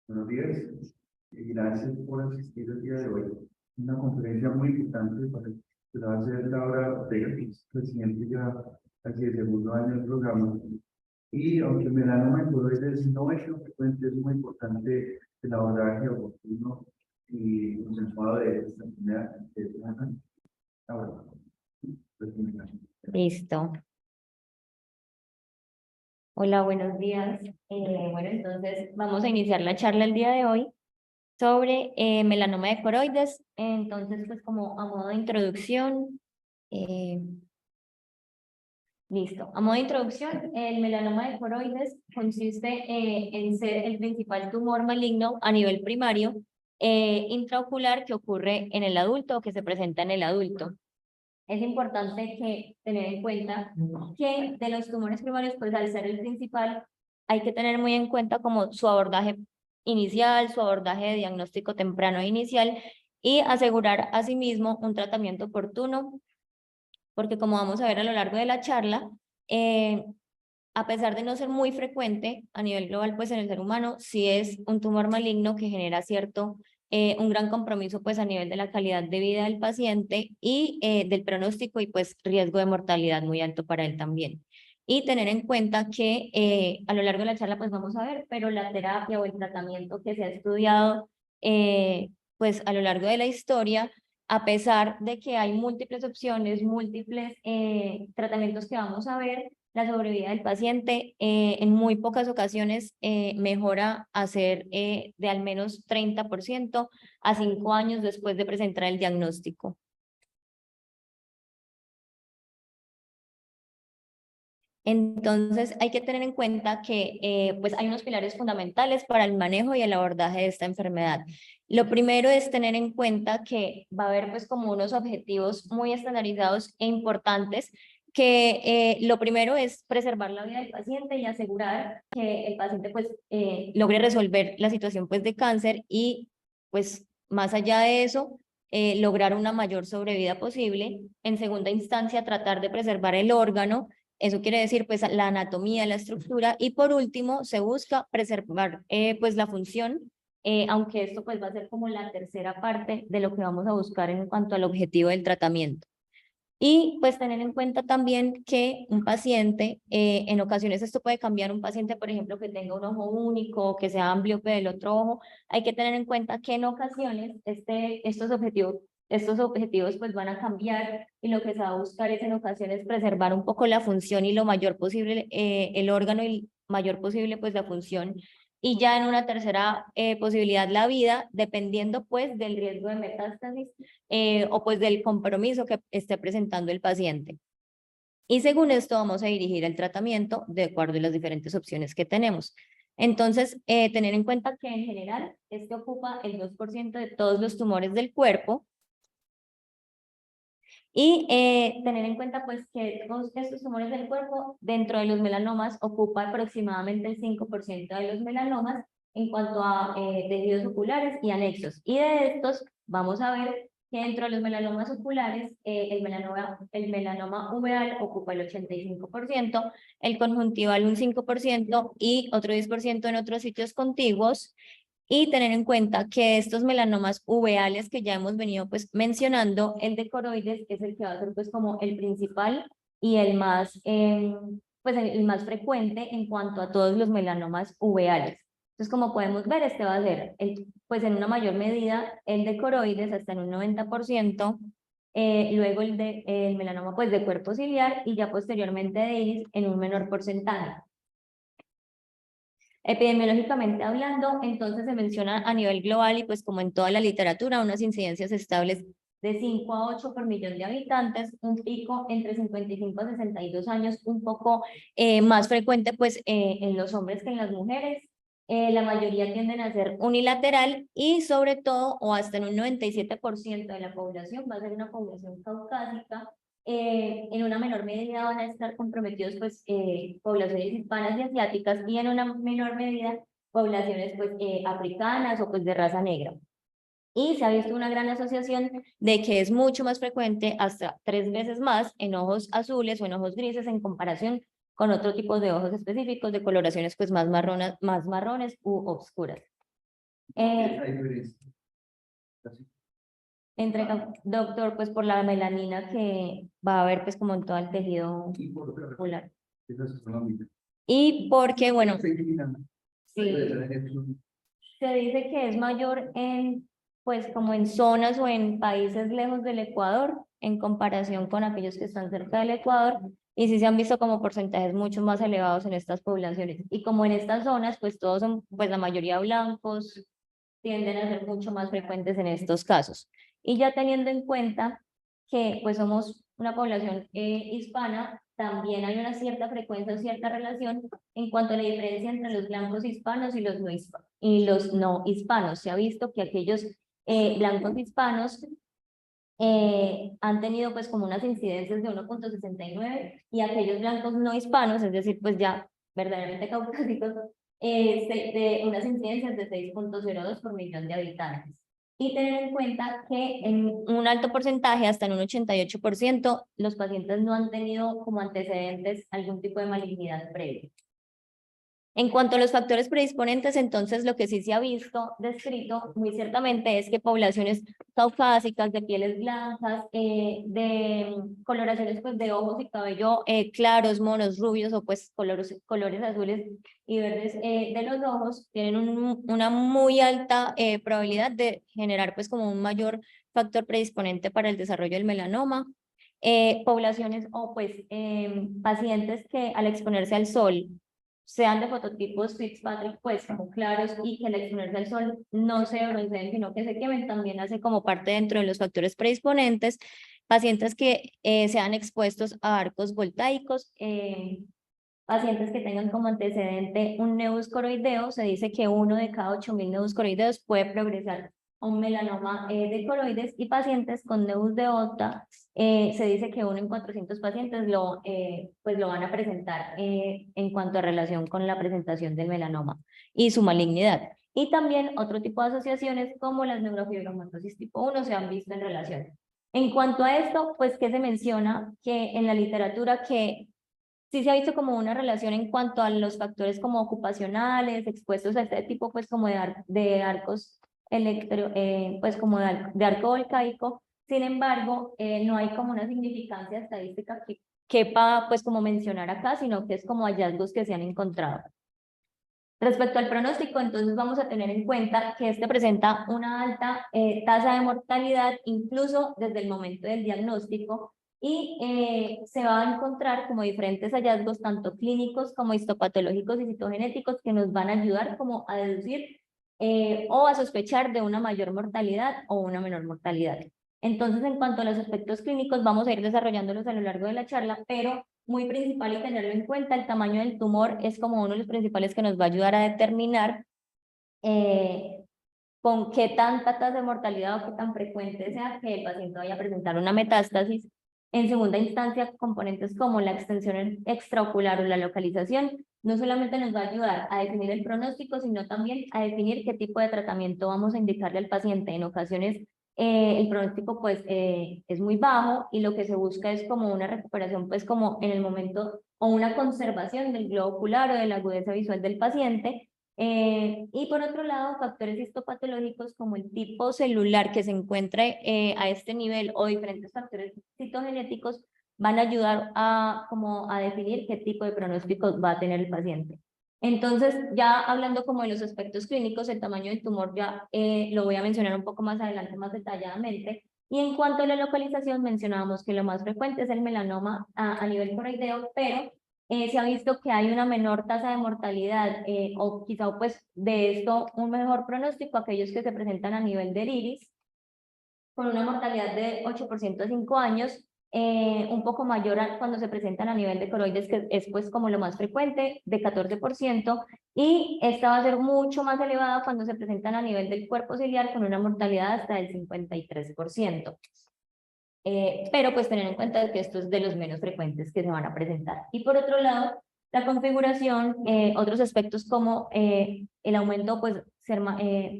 Buenos días y gracias por asistir el día de hoy. Una conferencia muy importante para que la va a hacer Laura Ortega, que es presidente ya hace el segundo año del programa. Y aunque el melanoma en tiroides no es lo frecuente, es muy importante el abordaje oportuno y consensuado de esta enfermedad. Ahora, Listo. Hola, buenos días. Bueno, entonces vamos a iniciar la charla el día de hoy sobre melanoma de coroides. Entonces, pues como a modo de introducción, eh, listo. A modo de introducción, el melanoma de coroides consiste en ser el principal tumor maligno a nivel primario intraocular que ocurre en el adulto o que se presenta en el adulto. Es importante que tener en cuenta que de los tumores primarios, pues al ser el principal, hay que tener muy en cuenta como su abordaje inicial, su abordaje de diagnóstico temprano e inicial y asegurar asimismo un tratamiento oportuno, porque como vamos a ver a lo largo de la charla, eh, a pesar de no ser muy frecuente a nivel global, pues en el ser humano, sí es un tumor maligno que genera un gran compromiso pues a nivel de la calidad de vida del paciente y del pronóstico y pues riesgo de mortalidad muy alto para él también. Y tener en cuenta que a lo largo de la charla pues vamos a ver, pero la terapia o el tratamiento que se ha estudiado pues a lo largo de la historia, a pesar de que hay múltiples opciones, múltiples tratamientos que vamos a ver, la sobrevida del paciente en muy pocas ocasiones mejora a ser de al menos 30% a 5 años después de presentar el diagnóstico. Entonces hay que tener en cuenta que pues hay unos pilares fundamentales para el manejo y el abordaje de esta enfermedad. Lo primero es tener en cuenta que va a haber pues como unos objetivos muy estandarizados e importantes que lo primero es preservar la vida del paciente y asegurar que el paciente pues logre resolver la situación pues de cáncer y pues más allá de eso lograr una mayor sobrevida posible. En segunda instancia, tratar de preservar el órgano. Eso quiere decir, pues, la anatomía, la estructura, y por último, se busca preservar, pues, la función, aunque esto, pues, va a ser como la tercera parte de lo que vamos a buscar en cuanto al objetivo del tratamiento. Y, pues, tener en cuenta también que un paciente, en ocasiones esto puede cambiar, un paciente, por ejemplo, que tenga un ojo único, que sea ambliope del otro ojo, hay que tener en cuenta que en ocasiones estos objetivos pues van a cambiar y lo que se va a buscar es en ocasiones preservar un poco la función y lo mayor posible el órgano y mayor posible pues la función y ya en una tercera posibilidad la vida dependiendo pues del riesgo de metástasis o pues del compromiso que esté presentando el paciente. Y según esto vamos a dirigir el tratamiento de acuerdo a las diferentes opciones que tenemos. Entonces, tener en cuenta que en general este ocupa el 2% de todos los tumores del cuerpo y tener en cuenta pues que todos estos tumores del cuerpo dentro de los melanomas ocupa aproximadamente el 5% de los melanomas en cuanto a tejidos oculares y anexos. Y de estos vamos a ver que dentro de los melanomas oculares el melanoma uveal ocupa el 85%, el conjuntival un 5% y otro 10% en otros sitios contiguos y tener en cuenta que estos melanomas uveales que ya hemos venido pues mencionando, el de coroides es el que va a ser pues como el principal y el más, pues el más frecuente en cuanto a todos los melanomas uveales. Entonces, como podemos ver, este va a ser, pues en una mayor medida, el de coroides hasta en un 90%, luego el melanoma pues de cuerpo ciliar y ya posteriormente de iris en un menor porcentaje. Epidemiológicamente hablando, entonces se menciona a nivel global y pues como en toda la literatura, unas incidencias estables de 5 a 8 por millón de habitantes, un pico entre 55 a 62 años, un poco más frecuente pues en los hombres que en las mujeres. La mayoría tienden a ser unilateral y sobre todo o hasta en un 97% de la población va a ser una población caucásica en una menor medida van a estar comprometidos pues poblaciones hispanas y asiáticas y en una menor medida poblaciones pues africanas o pues de raza negra. Y se ha visto una gran asociación de que es mucho más frecuente, hasta 3 veces más, en ojos azules o en ojos grises en comparación con otro tipo de ojos específicos de coloraciones pues más marrones u oscuras. Eh, La diferencia. Así. doctor, pues por la melanina que va a haber pues como en todo el tejido Y por ocular. esas son las mismas. Y porque, bueno, Se eliminan. sí, Sí. se dice que es mayor en, pues como en zonas o en países lejos del Ecuador, en comparación con aquellos que están cerca del Ecuador, y sí se han visto como porcentajes mucho más elevados en estas poblaciones. Y como en estas zonas, pues todos son, pues la mayoría blancos, tienden a ser mucho más frecuentes en estos casos. Y ya teniendo en cuenta que pues somos una población hispana, también hay una cierta frecuencia o cierta relación en cuanto a la diferencia entre los blancos hispanos y los no hispanos. Se ha visto que aquellos blancos hispanos han tenido pues como unas incidencias de 1,69 y aquellos blancos no hispanos, es decir, pues ya verdaderamente caucásicos, de unas incidencias de 6,02 por millón de habitantes. Y tener en cuenta que en un alto porcentaje, hasta en un 88%, los pacientes no han tenido como antecedentes algún tipo de malignidad previa. En cuanto a los factores predisponentes, entonces lo que sí se ha visto descrito muy ciertamente es que poblaciones caucásicas, de pieles blancas, de coloraciones pues, de ojos y cabello claros, monos, rubios o pues colores azules y verdes de los ojos, tienen una muy alta probabilidad de generar pues como un mayor factor predisponente para el desarrollo del melanoma. Poblaciones o pues pacientes que al exponerse al sol sean de fototipos Fitzpatrick, pues como claros y que al exponerse al sol no se bronceen, sino que se quemen, también hace como parte dentro de los factores predisponentes. Pacientes que sean expuestos a arcos voltaicos, pacientes que tengan como antecedente un nevus coroideo, se dice que 1 de cada 8.000 nevus coroideos puede progresar a un melanoma de coroides, y pacientes con nevus de Ota, se dice que 1 en 400 pacientes pues lo van a presentar en cuanto a relación con la presentación del melanoma y su malignidad. Y también otro tipo de asociaciones como las neurofibromatosis tipo 1 se han visto en relación. En cuanto a esto, pues que se menciona que en la literatura que sí se ha visto como una relación en cuanto a los factores como ocupacionales, expuestos a este tipo pues como de arcos pues como de arco volcaico. Sin embargo, no hay como una significancia estadística que quepa pues como mencionar acá, sino que es como hallazgos que se han encontrado. Respecto al pronóstico, entonces vamos a tener en cuenta que este presenta una alta tasa de mortalidad incluso desde el momento del diagnóstico, y se va a encontrar como diferentes hallazgos tanto clínicos como histopatológicos y citogenéticos que nos van a ayudar como a deducir o a sospechar de una mayor mortalidad o una menor mortalidad. Entonces, en cuanto a los aspectos clínicos, vamos a ir desarrollándolos a lo largo de la charla, pero muy principal y tenerlo en cuenta, el tamaño del tumor es como uno de los principales que nos va a ayudar a determinar con qué tanta tasa de mortalidad o qué tan frecuente sea que el paciente vaya a presentar una metástasis. En segunda instancia, componentes como la extensión extraocular o la localización no solamente nos va a ayudar a definir el pronóstico, sino también a definir qué tipo de tratamiento vamos a indicarle al paciente. En ocasiones el pronóstico pues es muy bajo y lo que se busca es como una recuperación pues como en el momento o una conservación del globo ocular o de la agudeza visual del paciente. Y por otro lado, factores histopatológicos como el tipo celular que se encuentre a este nivel o diferentes factores citogenéticos van a ayudar como a definir qué tipo de pronóstico va a tener el paciente. Entonces, ya hablando como de los aspectos clínicos, el tamaño del tumor ya lo voy a mencionar un poco más adelante, más detalladamente. Y en cuanto a la localización, mencionábamos que lo más frecuente es el melanoma a nivel coroideo, pero se ha visto que hay una menor tasa de mortalidad o quizá pues de esto un mejor pronóstico aquellos que se presentan a nivel del iris, con una mortalidad de 8% a 5 años, un poco mayor cuando se presentan a nivel de coroides, que es pues como lo más frecuente, de 14%, y esta va a ser mucho más elevada cuando se presentan a nivel del cuerpo ciliar, con una mortalidad hasta del 53%. Pero pues tener en cuenta que esto es de los menos frecuentes que se van a presentar. Y por otro lado, la configuración, otros aspectos como el aumento, pues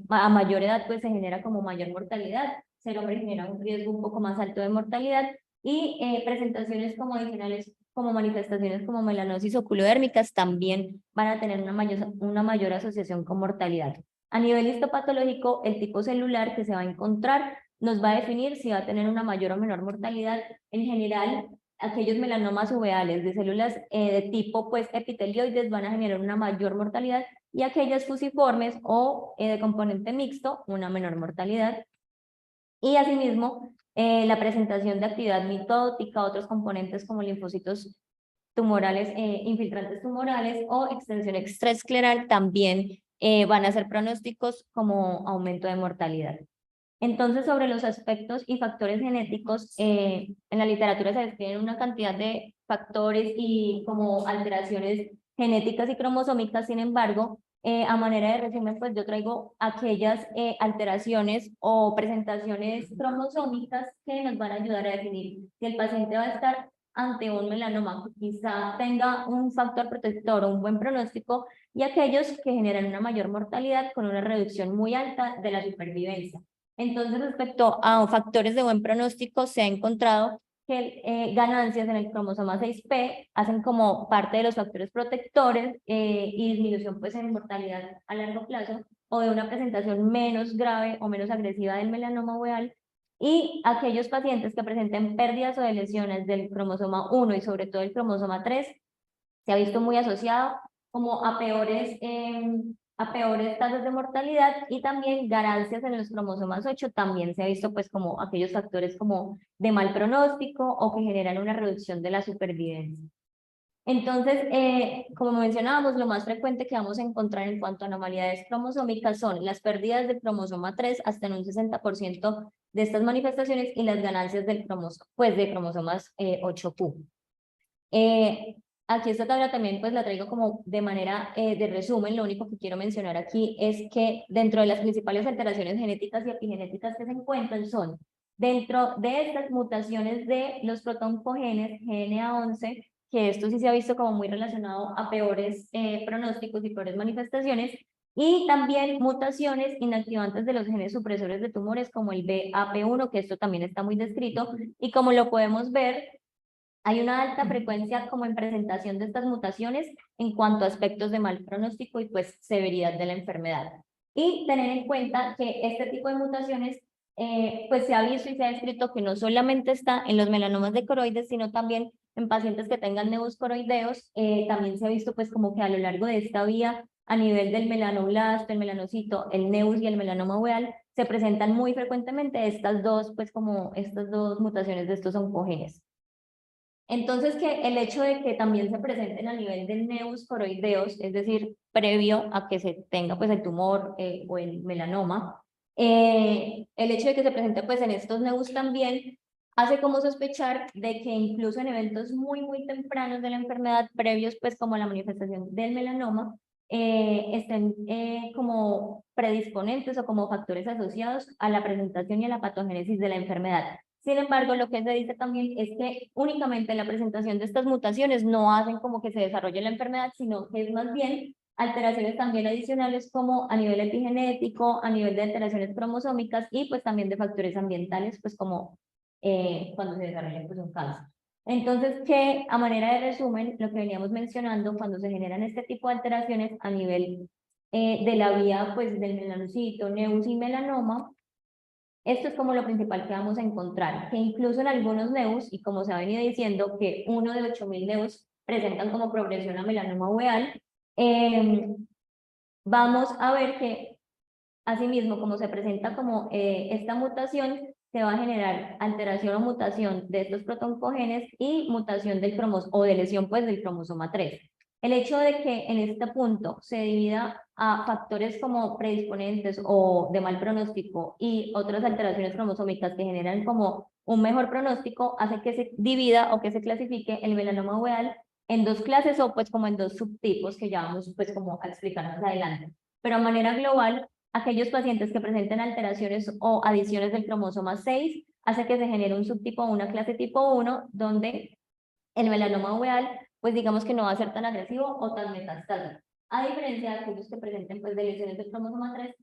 a mayor edad pues se genera como mayor mortalidad, ser hombre genera un riesgo un poco más alto de mortalidad, y presentaciones como adicionales, como manifestaciones como melanosis oculodérmicas también van a tener una mayor asociación con mortalidad. A nivel histopatológico, el tipo celular que se va a encontrar nos va a definir si va a tener una mayor o menor mortalidad. En general, aquellos melanomas uveales de células de tipo pues, epitelioides van a generar una mayor mortalidad y aquellas fusiformes o de componente mixto, una menor mortalidad. Y asimismo, la presentación de actividad mitótica, otros componentes como linfocitos tumorales, infiltrantes tumorales o extensión extraescleral también van a ser pronósticos como aumento de mortalidad. Entonces, sobre los aspectos y factores genéticos, en la literatura se describen una cantidad de factores y como alteraciones genéticas y cromosómicas. Sin embargo, a manera de resumen, pues yo traigo aquellas alteraciones o presentaciones cromosómicas que nos van a ayudar a definir si el paciente va a estar ante un melanoma que quizá tenga un factor protector o un buen pronóstico, y aquellos que generan una mayor mortalidad con una reducción muy alta de la supervivencia. Entonces, respecto a factores de buen pronóstico, se ha encontrado que ganancias en el cromosoma 6P hacen como parte de los factores protectores y disminución pues en mortalidad a largo plazo o de una presentación menos grave o menos agresiva del melanoma uveal. Y aquellos pacientes que presenten pérdidas o de lesiones del cromosoma 1 y sobre todo el cromosoma 3, se ha visto muy asociado como a peores tasas de mortalidad y también ganancias en los cromosomas 8, también se ha visto pues como aquellos factores como de mal pronóstico o que generan una reducción de la supervivencia. Entonces, como mencionábamos, lo más frecuente que vamos a encontrar en cuanto a anomalías cromosómicas son las pérdidas del cromosoma 3 hasta en un 60% de estas manifestaciones y las ganancias del cromosoma, pues de cromosomas 8Q. Aquí esta tabla también pues la traigo como de manera de resumen. Lo único que quiero mencionar aquí es que dentro de las principales alteraciones genéticas y epigenéticas que se encuentran son dentro de estas mutaciones de los protoncogenes GNA11, que esto sí se ha visto como muy relacionado a peores pronósticos y peores manifestaciones, y también mutaciones inactivantes de los genes supresores de tumores como el BAP1, que esto también está muy descrito, y como lo podemos ver, hay una alta frecuencia como en presentación de estas mutaciones en cuanto a aspectos de mal pronóstico y pues severidad de la enfermedad. Y tener en cuenta que este tipo de mutaciones pues se ha visto y se ha descrito que no solamente está en los melanomas de coroides, sino también en pacientes que tengan nevus coroideos. También se ha visto pues como que a lo largo de esta vía, a nivel del melanoblasto, el melanocito, el nevus y el melanoma uveal, se presentan muy frecuentemente estas dos, pues como estas dos mutaciones de estos oncogenes. Entonces, que el hecho de que también se presenten a nivel del nevus coroideos, es decir, previo a que se tenga pues el tumor o el melanoma, el hecho de que se presente pues en estos nevus también hace como sospechar de que incluso en eventos muy tempranos de la enfermedad, previos pues como la manifestación del melanoma, estén como predisponentes o como factores asociados a la presentación y a la patogénesis de la enfermedad. Sin embargo, lo que se dice también es que únicamente la presentación de estas mutaciones no hacen como que se desarrolle la enfermedad, sino que es más bien alteraciones también adicionales como a nivel epigenético, a nivel de alteraciones cromosómicas y pues también de factores ambientales, pues como cuando se desarrolla pues un cáncer. Entonces, que a manera de resumen, lo que veníamos mencionando, cuando se generan este tipo de alteraciones a nivel de la vía pues del melanocito, nevus y melanoma, esto es como lo principal que vamos a encontrar, que incluso en algunos nevus, y como se ha venido diciendo, que uno de 8.000 nevus presentan como progresión a melanoma uveal, vamos a ver que asimismo, como se presenta como esta mutación, se va a generar alteración o mutación de estos protoncogenes y mutación del cromosoma, o de lesión pues del cromosoma 3. El hecho de que en este punto se divida a factores como predisponentes o de mal pronóstico y otras alteraciones cromosómicas que generan como un mejor pronóstico, hace que se divida o que se clasifique el melanoma uveal en dos clases o pues como en dos subtipos que ya vamos pues como a explicar más adelante. Pero a manera global, aquellos pacientes que presenten alteraciones o adiciones del cromosoma 6 hace que se genere un subtipo o una clase tipo 1, donde el melanoma uveal, pues digamos que no va a ser tan agresivo o tan metastásico. A diferencia de aquellos que presenten pues de lesiones del cromosoma 3,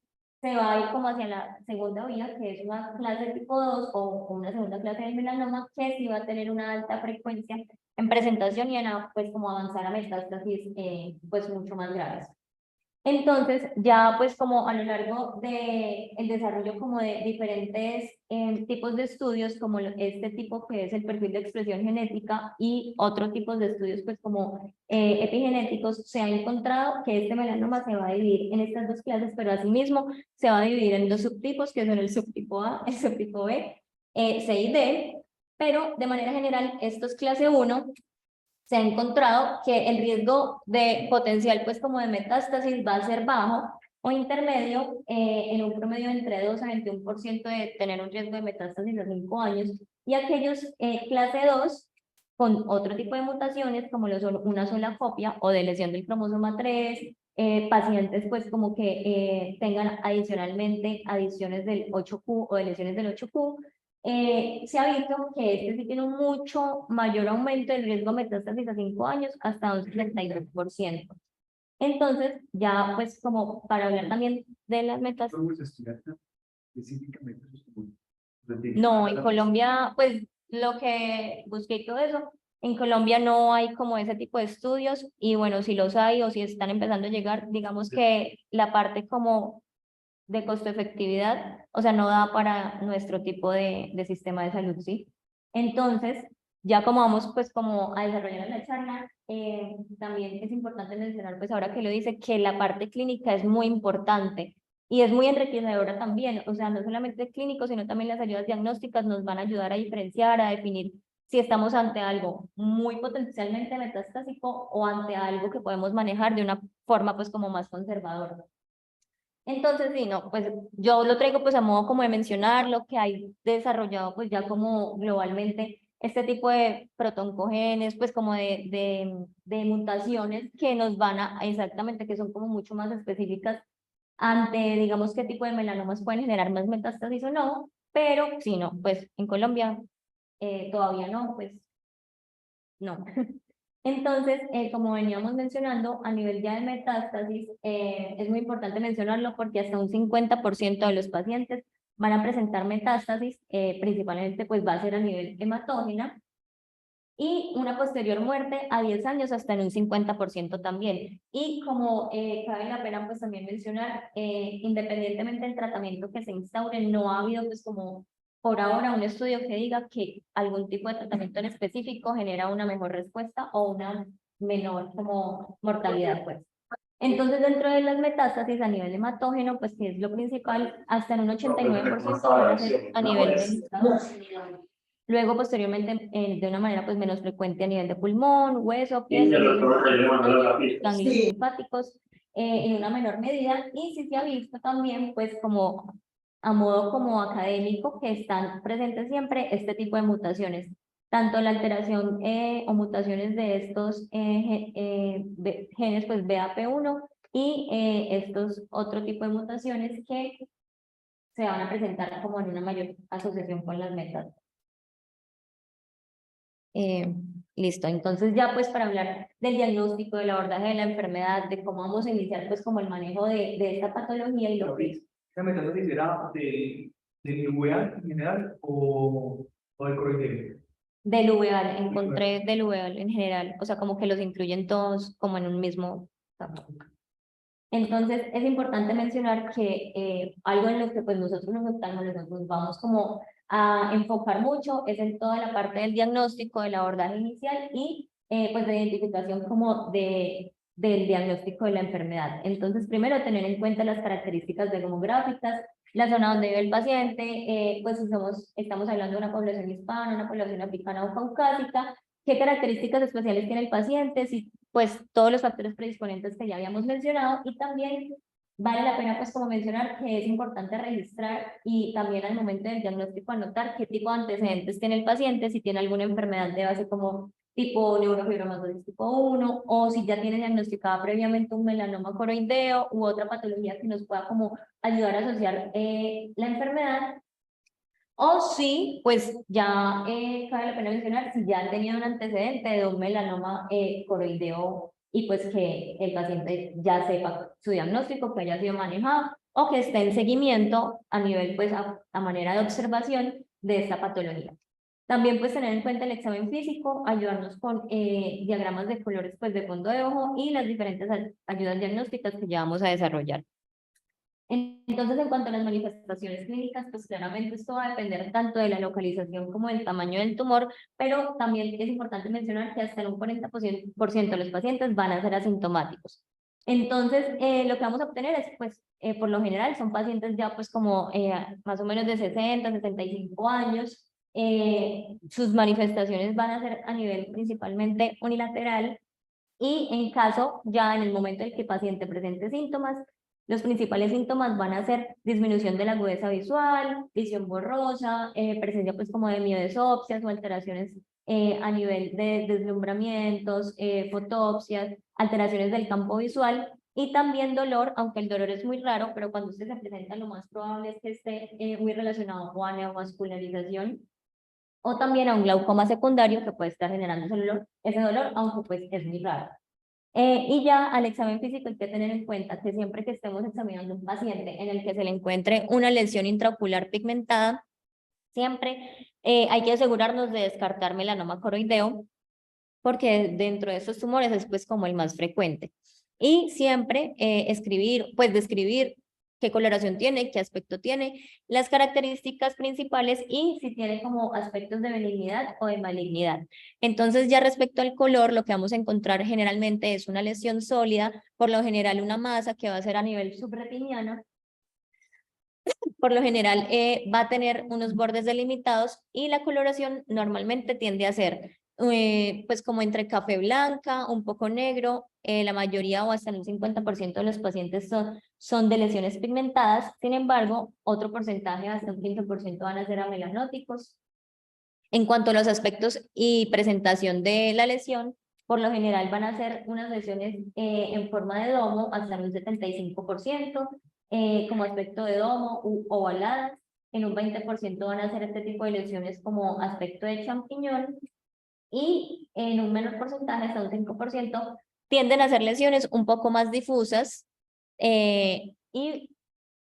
se va a ir como hacia la segunda vía, que es una clase tipo 2 o una segunda clase del melanoma, que sí va a tener una alta frecuencia en presentación y en pues como avanzar a metástasis pues mucho más graves. Entonces, ya pues como a lo largo de el desarrollo como de diferentes tipos de estudios, como este tipo que es el perfil de expresión genética y otros tipos de estudios pues como epigenéticos, se ha encontrado que este melanoma se va a dividir en estas dos clases, pero asimismo se va a dividir en dos subtipos, que son el subtipo A, el subtipo B, C y D, pero de manera general estos clase 1 se ha encontrado que el riesgo de potencial, pues como de metástasis, va a ser bajo o intermedio, en un promedio de entre 2 a 21% de tener un riesgo de metástasis a 5 años, y aquellos clase 2 con otro tipo de mutaciones, como lo son una sola copia o de lesión del cromosoma 3, pacientes pues como que tengan adicionalmente adiciones del 8q o de lesiones del 8q, se ha visto que este sí tiene un mucho mayor aumento del riesgo de metástasis a 5 años, hasta un 32%. Entonces, ya pues como para hablar también de las metástasis. ¿Cómo se estudia específicamente sus tumores? No, en Colombia, pues lo que busqué y todo eso, en Colombia no hay como ese tipo de estudios, y bueno, si los hay o si están empezando a llegar, digamos que la parte como de costo efectividad, o sea, no da para nuestro tipo de sistema de salud, ¿sí? Entonces, ya como vamos pues como a desarrollar la charla, también es importante mencionar, pues ahora que lo dice, que la parte clínica es muy importante y es muy enriquecedora también, o sea, no solamente clínico, sino también las ayudas diagnósticas nos van a ayudar a diferenciar, a definir si estamos ante algo muy potencialmente metastásico o ante algo que podemos manejar de una forma pues como más conservadora. Entonces, sí, no, pues yo lo traigo pues a modo como de mencionar lo que hay desarrollado pues ya como globalmente este tipo de protoncogenes, pues como de mutaciones que nos van a, exactamente, que son como mucho más específicas ante, digamos, qué tipo de melanomas pueden generar más metástasis o no, pero sí, no, pues en Colombia todavía no, pues no. Entonces, como veníamos mencionando, a nivel ya de metástasis, es muy importante mencionarlo porque hasta un 50% de los pacientes van a presentar metástasis, principalmente pues va a ser a nivel hematógena, y una posterior muerte a 10 años hasta en un 50% también. Y como cabe la pena pues también mencionar, independientemente del tratamiento que se instaure, no ha habido pues como por ahora un estudio que diga que algún tipo de tratamiento en específico genera una mejor respuesta o una menor como mortalidad pues. Entonces, dentro de las metástasis a nivel hematógeno, pues que es lo principal, hasta en un 89% van a ser a nivel de hígado. Luego, posteriormente, de una manera pues menos frecuente a nivel de pulmón, hueso, piel, ganglios linfáticos, en una menor medida. Y sí se ha visto también, pues como a modo como académico, que están presentes siempre este tipo de mutaciones, tanto la alteración o mutaciones de estos genes, pues BAP1, y estos otro tipo de mutaciones que se van a presentar como en una mayor asociación con las metas. Eh, Listo, entonces ya pues para hablar del diagnóstico, del abordaje de la enfermedad, de cómo vamos a iniciar pues como el manejo de esta patología y lo que... ¿Esta metástasis era del uveal en general o del coroideo? Del uveal, encontré del uveal en general, o sea, como que los incluyen todos como en un mismo campo. Entonces, es importante mencionar que algo en lo que pues nosotros nos oftalmólogos nos vamos como a enfocar mucho es en toda la parte del diagnóstico, del abordaje inicial y pues de identificación como del diagnóstico de la enfermedad. Entonces, primero tener en cuenta las características demográficas, la zona donde vive el paciente, pues si estamos hablando de una población hispana, una población africana o caucásica, qué características especiales tiene el paciente, si pues todos los factores predisponentes que ya habíamos mencionado, y también vale la pena pues como mencionar que es importante registrar y también al momento del diagnóstico anotar qué tipo de antecedentes tiene el paciente, si tiene alguna enfermedad de base como tipo neurofibromatosis tipo 1, o si ya tiene diagnosticada previamente un melanoma coroideo u otra patología que nos pueda como ayudar a asociar la enfermedad. O sí, pues ya cabe la pena mencionar si ya han tenido un antecedente de un melanoma coroideo y pues que el paciente ya sepa su diagnóstico, que haya sido manejado o que esté en seguimiento a nivel, pues a manera de observación de esta patología. También pues tener en cuenta el examen físico, ayudarnos con diagramas de colores pues de fondo de ojo y las diferentes ayudas diagnósticas que ya vamos a desarrollar. Entonces, en cuanto a las manifestaciones clínicas, pues claramente esto va a depender tanto de la localización como del tamaño del tumor, pero también es importante mencionar que hasta el un 40% de los pacientes van a ser asintomáticos. Entonces, lo que vamos a obtener es, pues, por lo general, son pacientes ya, pues, como más o menos de 60, 65 años. Sus manifestaciones van a ser a nivel principalmente unilateral y en caso, ya en el momento en que el paciente presente síntomas, los principales síntomas van a ser disminución de la agudeza visual, visión borrosa, presencia pues como de miodesopsias o alteraciones a nivel de deslumbramientos, fotopsias, alteraciones del campo visual y también dolor, aunque el dolor es muy raro, pero cuando usted se presenta lo más probable es que esté muy relacionado con neovascularización o también a un glaucoma secundario que puede estar generando ese dolor, aunque pues es muy raro. Y ya al examen físico hay que tener en cuenta que siempre que estemos examinando un paciente en el que se le encuentre una lesión intraocular pigmentada, siempre hay que asegurarnos de descartar melanoma coroideo, porque dentro de estos tumores es pues como el más frecuente. Y siempre describir qué coloración tiene, qué aspecto tiene, las características principales y si tiene como aspectos de benignidad o de malignidad. Entonces ya respecto al color, lo que vamos a encontrar generalmente es una lesión sólida, por lo general una masa que va a ser a nivel subretiniano, por lo general va a tener unos bordes delimitados y la coloración normalmente tiende a ser pues como entre café blanca, un poco negro, la mayoría o hasta un 50% de los pacientes son de lesiones pigmentadas, sin embargo, otro porcentaje, hasta un 15% van a ser amelanóticos. En cuanto a los aspectos y presentación de la lesión, por lo general van a ser unas lesiones en forma de domo hasta un 75%, como aspecto de domo u ovaladas. En un 20% van a ser este tipo de lesiones como aspecto de champiñón y en un menor porcentaje, hasta un 5%, tienden a ser lesiones un poco más difusas y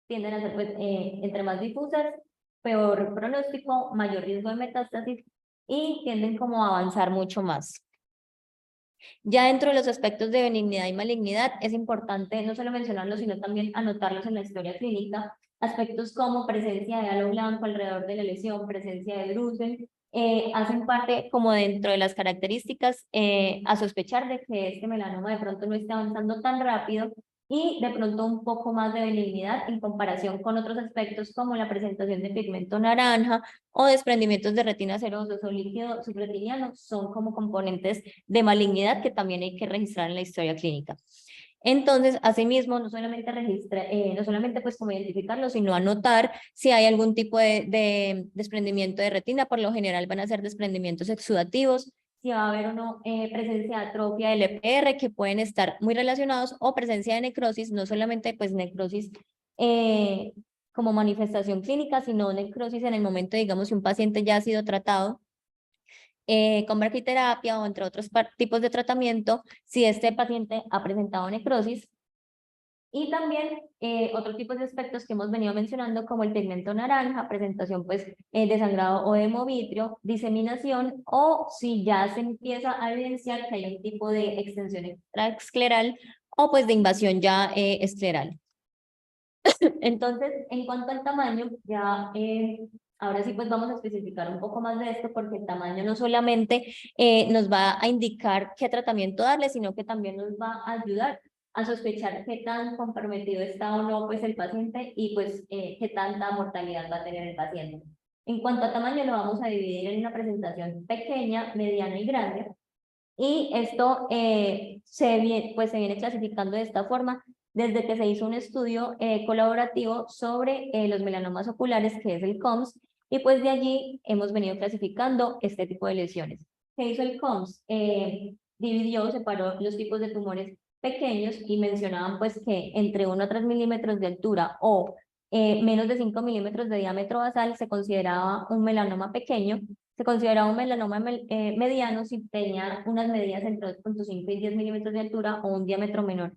tienden a ser, pues, entre más difusas, peor pronóstico, mayor riesgo de metástasis y tienden como a avanzar mucho más. Ya dentro de los aspectos de benignidad y malignidad, es importante no solo mencionarlos, sino también anotarlos en la historia clínica. Aspectos como presencia de halo blanco alrededor de la lesión, presencia de drusen, hacen parte como dentro de las características a sospechar de que este melanoma de pronto no está avanzando tan rápido y de pronto un poco más de benignidad en comparación con otros aspectos como la presentación de pigmento naranja o desprendimientos de retina serosos o líquido subretiniano, son como componentes de malignidad que también hay que registrar en la historia clínica. Entonces, asimismo, no solamente pues como identificarlo, sino anotar si hay algún tipo de desprendimiento de retina, por lo general van a ser desprendimientos exudativos, si va a haber o no presencia de atrofia del EPR, que pueden estar muy relacionados, o presencia de necrosis, no solamente pues necrosis como manifestación clínica, sino necrosis en el momento, digamos, si un paciente ya ha sido tratado con braquiterapia o entre otros tipos de tratamiento, si este paciente ha presentado necrosis. Y también otros tipos de aspectos que hemos venido mencionando, como el pigmento naranja, presentación pues de sangrado o de hemovitrio, diseminación, o si ya se empieza a evidenciar que hay un tipo de extensión extraescleral o pues de invasión ya escleral. Entonces, en cuanto al tamaño, ya ahora sí pues vamos a especificar un poco más de esto, porque el tamaño no solamente nos va a indicar qué tratamiento darle, sino que también nos va a ayudar a sospechar qué tan comprometido está o no pues el paciente y pues qué tanta mortalidad va a tener el paciente. En cuanto a tamaño, lo vamos a dividir en una presentación pequeña, mediana y grande. Y esto se viene clasificando de esta forma desde que se hizo un estudio colaborativo sobre los melanomas oculares, que es el COMS, y pues de allí hemos venido clasificando este tipo de lesiones. ¿Qué hizo el COMS? Separó los tipos de tumores pequeños y mencionaban pues que entre 1 a 3 milímetros de altura o menos de 5 milímetros de diámetro basal se consideraba un melanoma pequeño. Se consideraba un melanoma mediano si tenía unas medidas entre 2.5 y 10 milímetros de altura o un diámetro menor,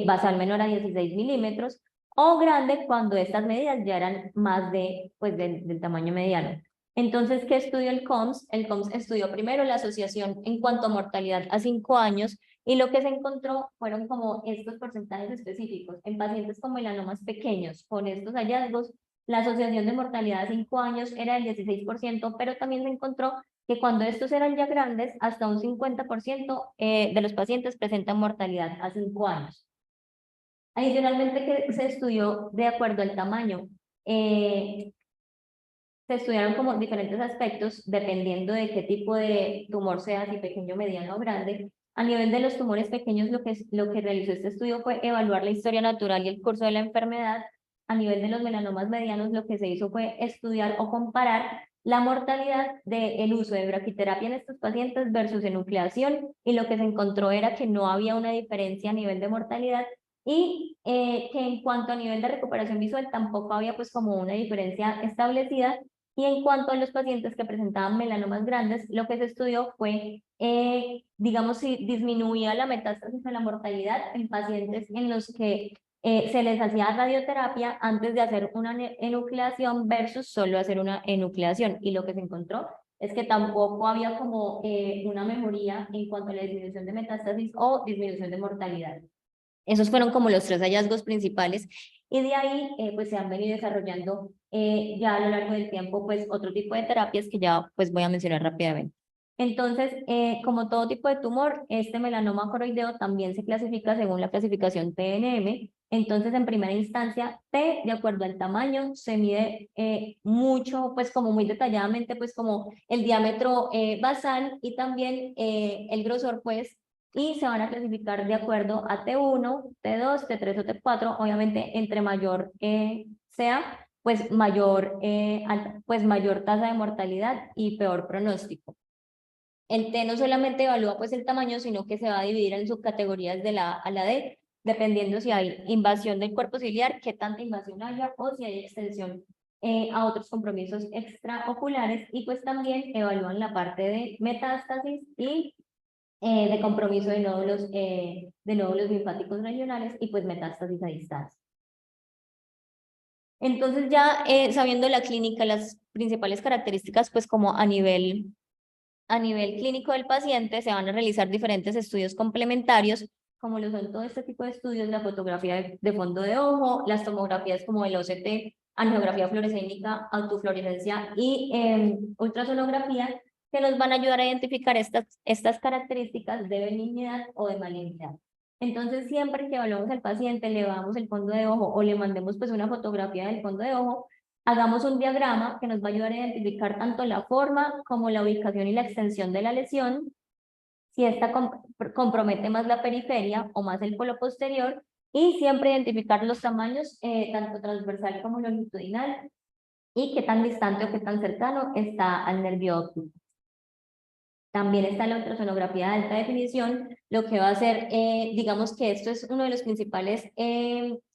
basal menor a 16 milímetros, o grande cuando estas medidas ya eran más del tamaño mediano. Entonces, ¿qué estudió el COMS? El COMS estudió primero la asociación en cuanto a mortalidad a 5 años y lo que se encontró fueron como estos porcentajes específicos. En pacientes con melanomas pequeños, con estos hallazgos, la asociación de mortalidad a 5 años era del 16%, pero también se encontró que cuando estos eran ya grandes, hasta un 50% de los pacientes presentan mortalidad a 5 años. Adicionalmente, que se estudió de acuerdo al tamaño. Se estudiaron como diferentes aspectos dependiendo de qué tipo de tumor sea, si pequeño, mediano o grande. A nivel de los tumores pequeños, lo que realizó este estudio fue evaluar la historia natural y el curso de la enfermedad. A nivel de los melanomas medianos, lo que se hizo fue estudiar o comparar la mortalidad del uso de braquiterapia en estos pacientes versus enucleación, y lo que se encontró era que no había una diferencia a nivel de mortalidad y que en cuanto a nivel de recuperación visual tampoco había pues como una diferencia establecida. Y en cuanto a los pacientes que presentaban melanomas grandes, lo que se estudió fue, digamos, si disminuía la metástasis de la mortalidad en pacientes en los que se les hacía radioterapia antes de hacer una enucleación versus solo hacer una enucleación. Y lo que se encontró es que tampoco había como una mejoría en cuanto a la disminución de metástasis o disminución de mortalidad. Esos fueron como los 3 hallazgos principales y de ahí pues se han venido desarrollando ya a lo largo del tiempo pues otro tipo de terapias que ya pues voy a mencionar rápidamente. Entonces, como todo tipo de tumor, este melanoma coroideo también se clasifica según la clasificación TNM. Entonces, en primera instancia, T, de acuerdo al tamaño, se mide mucho, pues como muy detalladamente, pues como el diámetro basal y también el grosor, pues, y se van a clasificar de acuerdo a T1, T2, T3 o T4. Obviamente, entre mayor sea, pues mayor tasa de mortalidad y peor pronóstico. El T no solamente evalúa pues el tamaño, sino que se va a dividir en subcategorías de la A a la D, dependiendo si hay invasión del cuerpo ciliar, qué tanta invasión haya, o si hay extensión a otros compromisos extraoculares, y pues también evalúan la parte de metástasis y de compromiso de nódulos linfáticos regionales y pues metástasis a distancia. Entonces ya sabiendo la clínica, las principales características pues como a nivel clínico del paciente, se van a realizar diferentes estudios complementarios, como lo son todo este tipo de estudios: la fotografía de fondo de ojo, las tomografías como el OCT, angiografía fluorescénica, autofluorescencia y ultrasonografía, que nos van a ayudar a identificar estas características de benignidad o de malignidad. Entonces, siempre que evaluamos al paciente, le damos el fondo de ojo o le mandemos pues una fotografía del fondo de ojo, hagamos un diagrama que nos va a ayudar a identificar tanto la forma como la ubicación y la extensión de la lesión, si esta compromete más la periferia o más el polo posterior, y siempre identificar los tamaños, tanto transversal como longitudinal, y qué tan distante o qué tan cercano está al nervio óptico. También está la ultrasonografía de alta definición, lo que va a hacer, digamos que esto es uno de los principales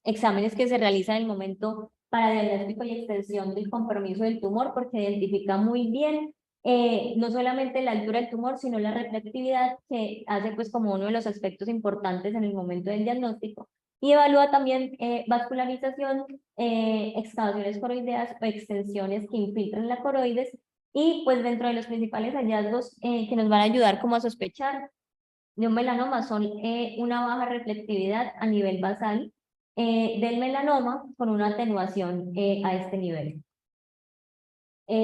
exámenes que se realizan en el momento para diagnóstico y extensión del compromiso del tumor, porque identifica muy bien no solamente la altura del tumor, sino la reflectividad, que hace pues como uno de los aspectos importantes en el momento del diagnóstico, y evalúa también vascularización, excavaciones coroideas o extensiones que infiltran la coroides. Y pues dentro de los principales hallazgos que nos van a ayudar como a sospechar de un melanoma son una baja reflectividad a nivel basal del melanoma con una atenuación a este nivel.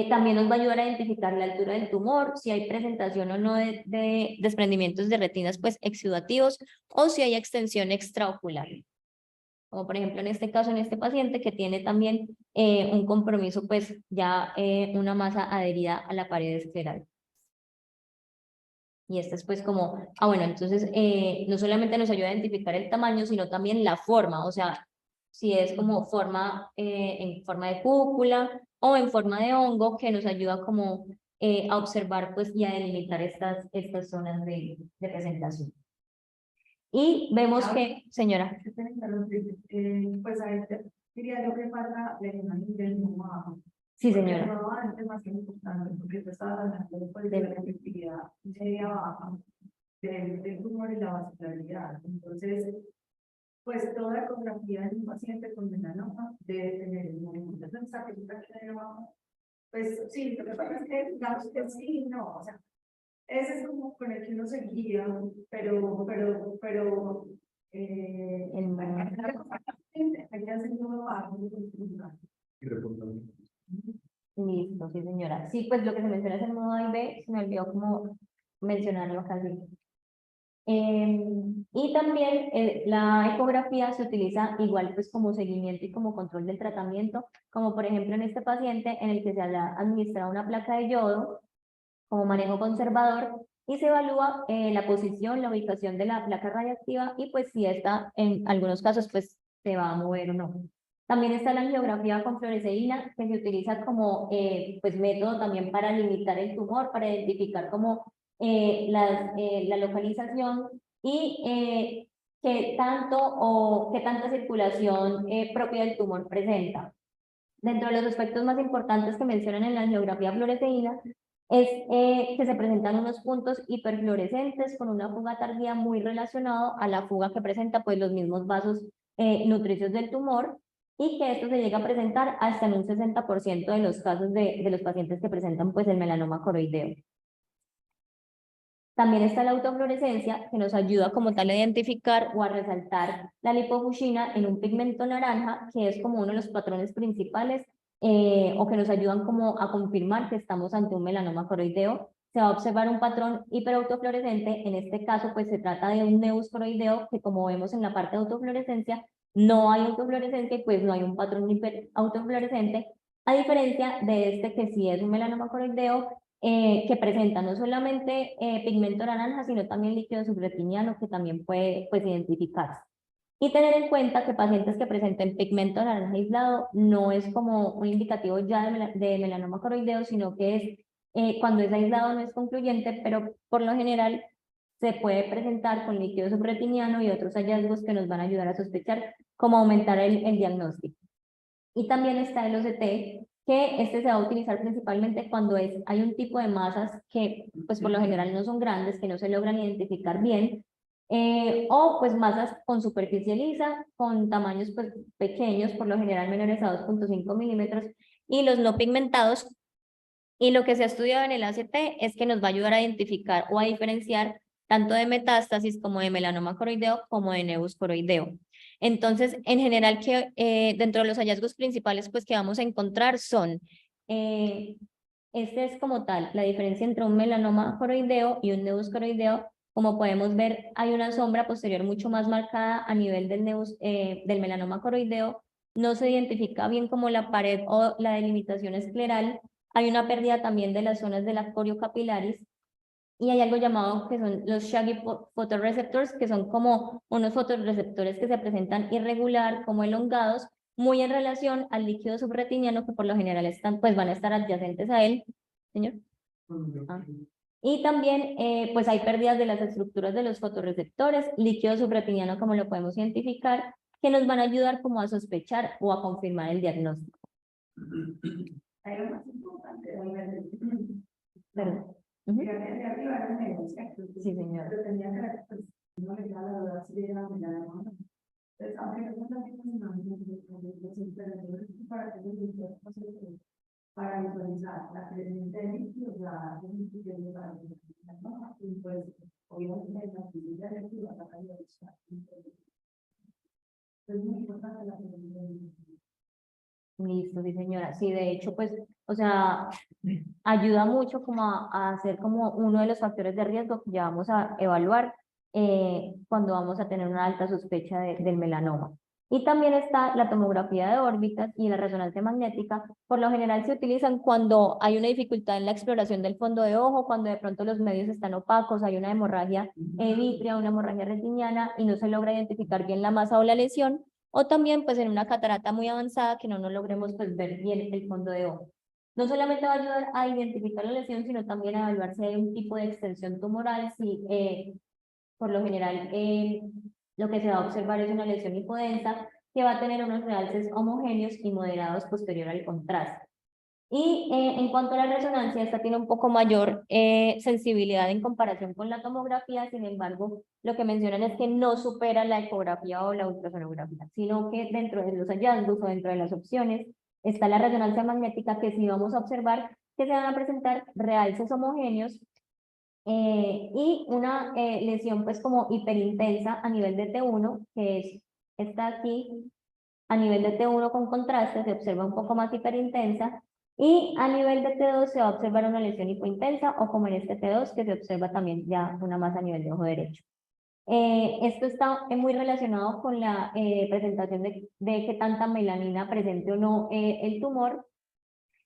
También nos va a ayudar a identificar la altura del tumor, si hay presentación o no de desprendimientos de retinas pues exudativos, o si hay extensión extraocular. Como por ejemplo en este caso, en este paciente que tiene también un compromiso, pues ya una masa adherida a la pared escleral. Y esta es pues como, bueno, entonces no solamente nos ayuda a identificar el tamaño, sino también la forma, o sea, si es como forma, en forma de cúpula o en forma de hongo, que nos ayuda como a observar pues y a delimitar estas zonas de presentación. Y vemos que, señora. Pues ahí diría yo que falta la imagen del humano. Sí, Porque señora. el nuevo es más importante, porque tú estabas hablando pues, de la efectividad media baja del tumor y la vascularidad. Entonces, pues toda ecografía en un paciente con melanoma debe tener el movimiento de esta que está aquí abajo, Pues sí, lo que pasa es que digamos que sí, no, o sea, ese es como con el que uno se guía, pero, hay que hacer un trabajo Y reportar. Listo, sí, señora. Sí, pues lo que se menciona es el modo A y B, se me olvidó como mencionarlo acá. Sí. Y también la ecografía se utiliza igual pues como seguimiento y como control del tratamiento, como por ejemplo en este paciente en el que se ha administrado una placa de yodo como manejo conservador y se evalúa la posición, la ubicación de la placa radiactiva y pues si esta en algunos casos pues se va a mover o no. También está la angiografía con fluoresceína que se utiliza como pues método también para limitar el tumor, para identificar como la localización y qué tanto o qué tanta circulación propia del tumor presenta. Dentro de los aspectos más importantes que mencionan en la angiografía fluoresceína es que se presentan unos puntos hiperfluorescentes con una fuga tardía muy relacionado a la fuga que presenta pues los mismos vasos nutricios del tumor y que esto se llega a presentar hasta en un 60% de los casos de los pacientes que presentan pues el melanoma coroideo. También está la autofluorescencia, que nos ayuda como tal a identificar o a resaltar la lipofuscina en un pigmento naranja, que es como uno de los patrones principales o que nos ayudan como a confirmar que estamos ante un melanoma coroideo. Se va a observar un patrón hiperautofluorescente, en este caso pues se trata de un nevus coroideo, que como vemos en la parte de autofluorescencia, no hay autofluorescencia y pues no hay un patrón hiperautofluorescente, a diferencia de este que sí es un melanoma coroideo, que presenta no solamente pigmento naranja, sino también líquido subretiniano que también puede pues, identificarse. Y tener en cuenta que pacientes que presenten pigmento naranja aislado no es como un indicativo ya de melanoma coroideo, sino que es cuando es aislado no es concluyente, pero por lo general se puede presentar con líquido subretiniano y otros hallazgos que nos van a ayudar a sospechar cómo aumentar el diagnóstico. Y también está el OCT, que este se va a utilizar principalmente cuando hay un tipo de masas que pues por lo general no son grandes, que no se logran identificar bien, o pues masas con superficie lisa, con tamaños pues pequeños, por lo general menores a 2.5 milímetros, y los no pigmentados. Y lo que se ha estudiado en el ACT es que nos va a ayudar a identificar o a diferenciar tanto de metástasis como de melanoma coroideo como de nevus coroideo. Entonces, en general, que dentro de los hallazgos principales pues, que vamos a encontrar son, este es como tal, la diferencia entre un melanoma coroideo y un nevus coroideo. Como podemos ver, hay una sombra posterior mucho más marcada a nivel del del melanoma coroideo. No se identifica bien como la pared o la delimitación escleral. Hay una pérdida también de las zonas de la coriocapilaris y hay algo llamado que son los shaggy photoreceptors, que son como unos fotorreceptores que se presentan irregular, como elongados, muy en relación al líquido subretiniano que por lo general están, pues van a estar adyacentes a él, señor. Ah. Y también pues hay pérdidas de las estructuras de los fotorreceptores, líquido subretiniano como lo podemos identificar, que nos van a ayudar como a sospechar o a confirmar el diagnóstico. Hay lo más importante de Perdón. Sí, señora. Pero tenía que pues, no le queda la duda si era melanoma. Entonces, aunque no para visualizar la presencia de líquidos, la y pues obviamente la actividad de líquidos la calidad es muy importante la presencia de líquidos. Listo, sí, señora. Sí, de hecho, pues, o sea, ayuda mucho como a ser como uno de los factores de riesgo que ya vamos a evaluar cuando vamos a tener una alta sospecha del melanoma. Y también está la tomografía de órbitas y la resonancia magnética. Por lo general se utilizan cuando hay una dificultad en la exploración del fondo de ojo, cuando de pronto los medios están opacos, hay una hemorragia vítrea, una hemorragia retiniana y no se logra identificar bien la masa o la lesión. O también pues en una catarata muy avanzada que no nos logremos pues ver bien el fondo de ojo. No solamente va a ayudar a identificar la lesión, sino también a evaluar si hay un tipo de extensión tumoral, si por lo general lo que se va a observar es una lesión hipodensa que va a tener unos realces homogéneos y moderados posterior al contraste. Y en cuanto a la resonancia, esta tiene un poco mayor sensibilidad en comparación con la tomografía, sin embargo, lo que mencionan es que no supera la ecografía o la ultrasonografía, sino que dentro de los hallazgos o dentro de las opciones está la resonancia magnética, que sí vamos a observar que se van a presentar realces homogéneos y una lesión pues como hiperintensa a nivel de T1, que es esta aquí, a nivel de T1 con contraste, se observa un poco más hiperintensa, y a nivel de T2 se va a observar una lesión hipointensa, o como en este T2, que se observa también ya una más a nivel de ojo derecho. Esto está muy relacionado con la presentación de qué tanta melanina presente o no el tumor,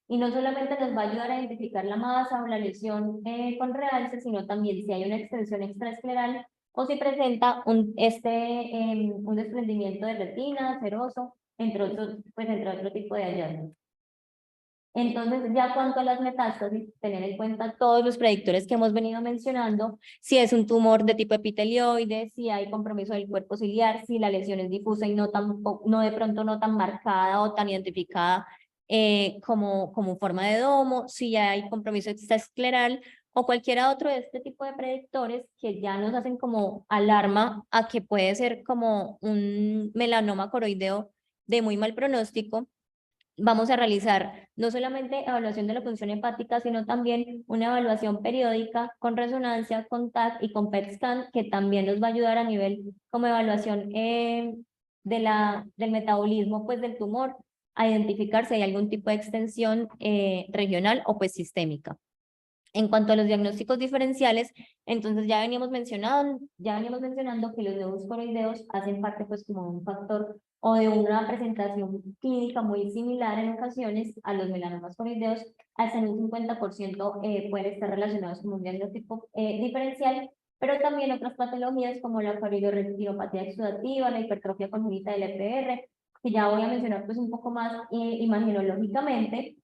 y no solamente nos va a ayudar a identificar la masa o la lesión con realce, sino también si hay una extensión extraescleral o si presenta un desprendimiento de retina, seroso, entre otros, pues entre otro tipo de hallazgos. Entonces, ya cuanto a las metástasis, tener en cuenta todos los predictores que hemos venido mencionando, si es un tumor de tipo epitelioide, si hay compromiso del cuerpo ciliar, si la lesión es difusa y no de pronto no tan marcada o tan identificada como forma de domo, si ya hay compromiso extraescleral o cualquiera otro de este tipo de predictores que ya nos hacen como alarma a que puede ser como un melanoma coroideo de muy mal pronóstico. Vamos a realizar no solamente evaluación de la función hepática, sino también una evaluación periódica con resonancia, con TAC y con PET scan, que también nos va a ayudar a nivel como evaluación del metabolismo pues, del tumor, a identificar si hay algún tipo de extensión regional o pues sistémica. En cuanto a los diagnósticos diferenciales, entonces ya veníamos mencionando que los neus coroideos hacen parte pues como de un factor o de una presentación clínica muy similar en ocasiones a los melanomas coroideos, hasta en un 50% pueden estar relacionados con un diagnóstico diferencial, pero también otras patologías como la coroidoretinopatía exudativa, la hipertrofia congénita del EPR, que ya voy a mencionar pues un poco más imaginológicamente.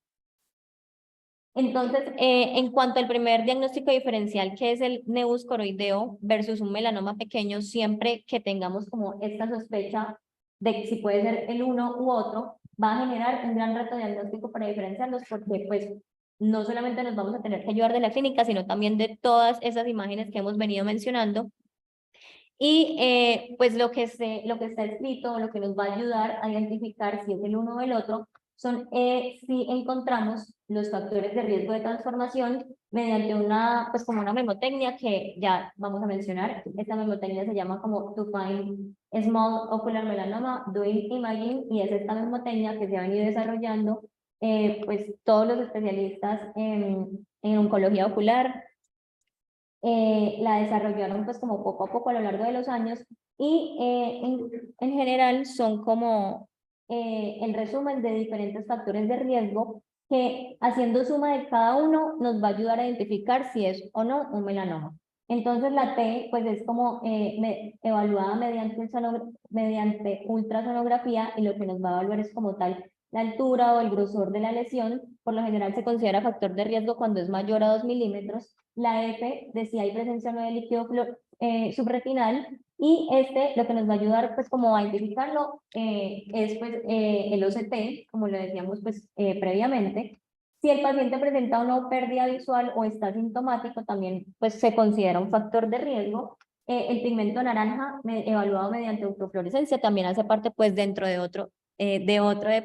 Entonces, en cuanto al primer diagnóstico diferencial, que es el nevus coroideo versus un melanoma pequeño, siempre que tengamos como esta sospecha de si puede ser el uno u otro, va a generar un gran reto diagnóstico para diferenciarlos, porque pues no solamente nos vamos a tener que ayudar de la clínica, sino también de todas esas imágenes que hemos venido mencionando. Y pues lo que está escrito, lo que nos va a ayudar a identificar si es el uno o el otro, son si encontramos los factores de riesgo de transformación mediante pues como una memotecnia que ya vamos a mencionar. Esta memotecnia se llama como To Find Small Ocular Melanoma Doing Imaging, y es esta memotecnia que se ha venido desarrollando pues todos los especialistas en oncología ocular. La desarrollaron pues como poco a poco a lo largo de los años, y en general son como el resumen de diferentes factores de riesgo que, haciendo suma de cada uno, nos va a ayudar a identificar si es o no un melanoma. Entonces la T pues es como evaluada mediante ultrasonografía, y lo que nos va a evaluar es como tal la altura o el grosor de la lesión. Por lo general se considera factor de riesgo cuando es mayor a 2 milímetros. La F de si hay presencia o no de líquido subretinal, y lo que nos va a ayudar pues como a identificarlo es pues el OCT, como lo decíamos pues previamente. Si el paciente presenta o no pérdida visual o está sintomático, también pues se considera un factor de riesgo. El pigmento naranja evaluado mediante autofluorescencia también hace parte pues dentro de otro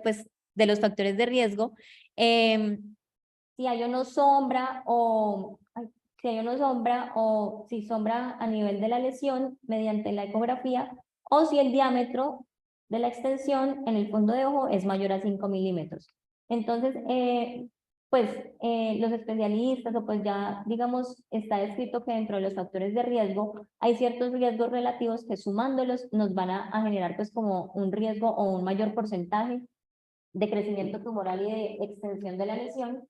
pues de los factores de riesgo. Si hay o no sombra o si sombra a nivel de la lesión mediante la ecografía, o si el diámetro de la extensión en el fondo de ojo es mayor a 5 milímetros. Entonces, pues los especialistas, o pues ya digamos está descrito que dentro de los factores de riesgo hay ciertos riesgos relativos que, sumándolos, nos van a generar pues como un riesgo o un mayor porcentaje de crecimiento tumoral y de extensión de la lesión.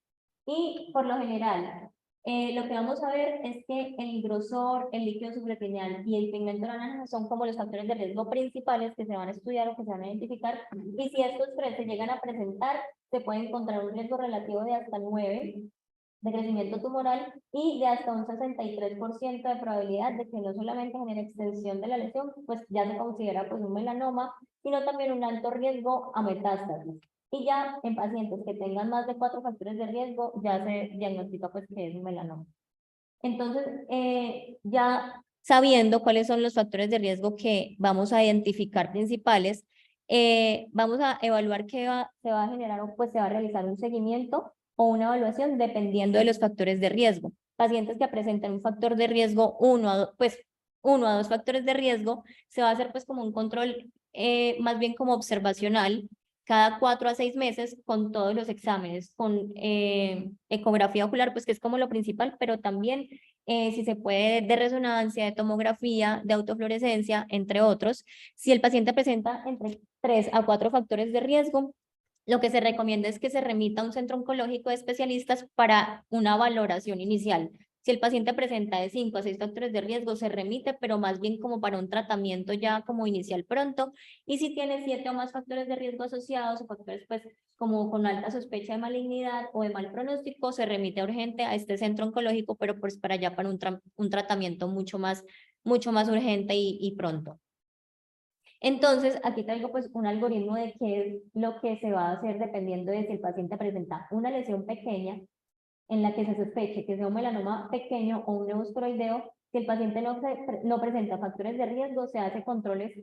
Y por lo general, lo que vamos a ver es que el grosor, el líquido subretinal y el pigmento naranja son como los factores de riesgo principales que se van a estudiar o que se van a identificar, y si estos tres se llegan a presentar, se puede encontrar un riesgo relativo de hasta 9 de crecimiento tumoral y de hasta un 63% de probabilidad de que no solamente genere extensión de la lesión, pues ya se considera pues un melanoma, sino también un alto riesgo a metástasis. Y ya en pacientes que tengan más de 4 factores de riesgo, ya se diagnostica pues que es un melanoma. Entonces, ya sabiendo cuáles son los factores de riesgo que vamos a identificar principales, vamos a evaluar se va a generar o pues se va a realizar un seguimiento o una evaluación dependiendo de los factores de riesgo. Pacientes que presentan un factor de riesgo 1 a 2 factores de riesgo, se va a hacer pues como un control más bien como observacional cada 4 a 6 meses con todos los exámenes, con ecografía ocular, pues que es como lo principal, pero también si se puede de resonancia, de tomografía, de autofluorescencia, entre otros. Si el paciente presenta entre 3 a 4 factores de riesgo, lo que se recomienda es que se remita a un centro oncológico de especialistas para una valoración inicial. Si el paciente presenta de 5 a 6 factores de riesgo, se remite, pero más bien como para un tratamiento ya como inicial pronto. Y si tiene 7 o más factores de riesgo asociados o factores pues como con alta sospecha de malignidad o de mal pronóstico, se remite urgente a este centro oncológico, pero pues para allá para un tratamiento mucho más urgente y pronto. Entonces, aquí traigo pues un algoritmo de qué es lo que se va a hacer dependiendo de si el paciente presenta una lesión pequeña en la que se sospeche que sea un melanoma pequeño o un neuscoroideo. Si el paciente no presenta factores de riesgo, se hace controles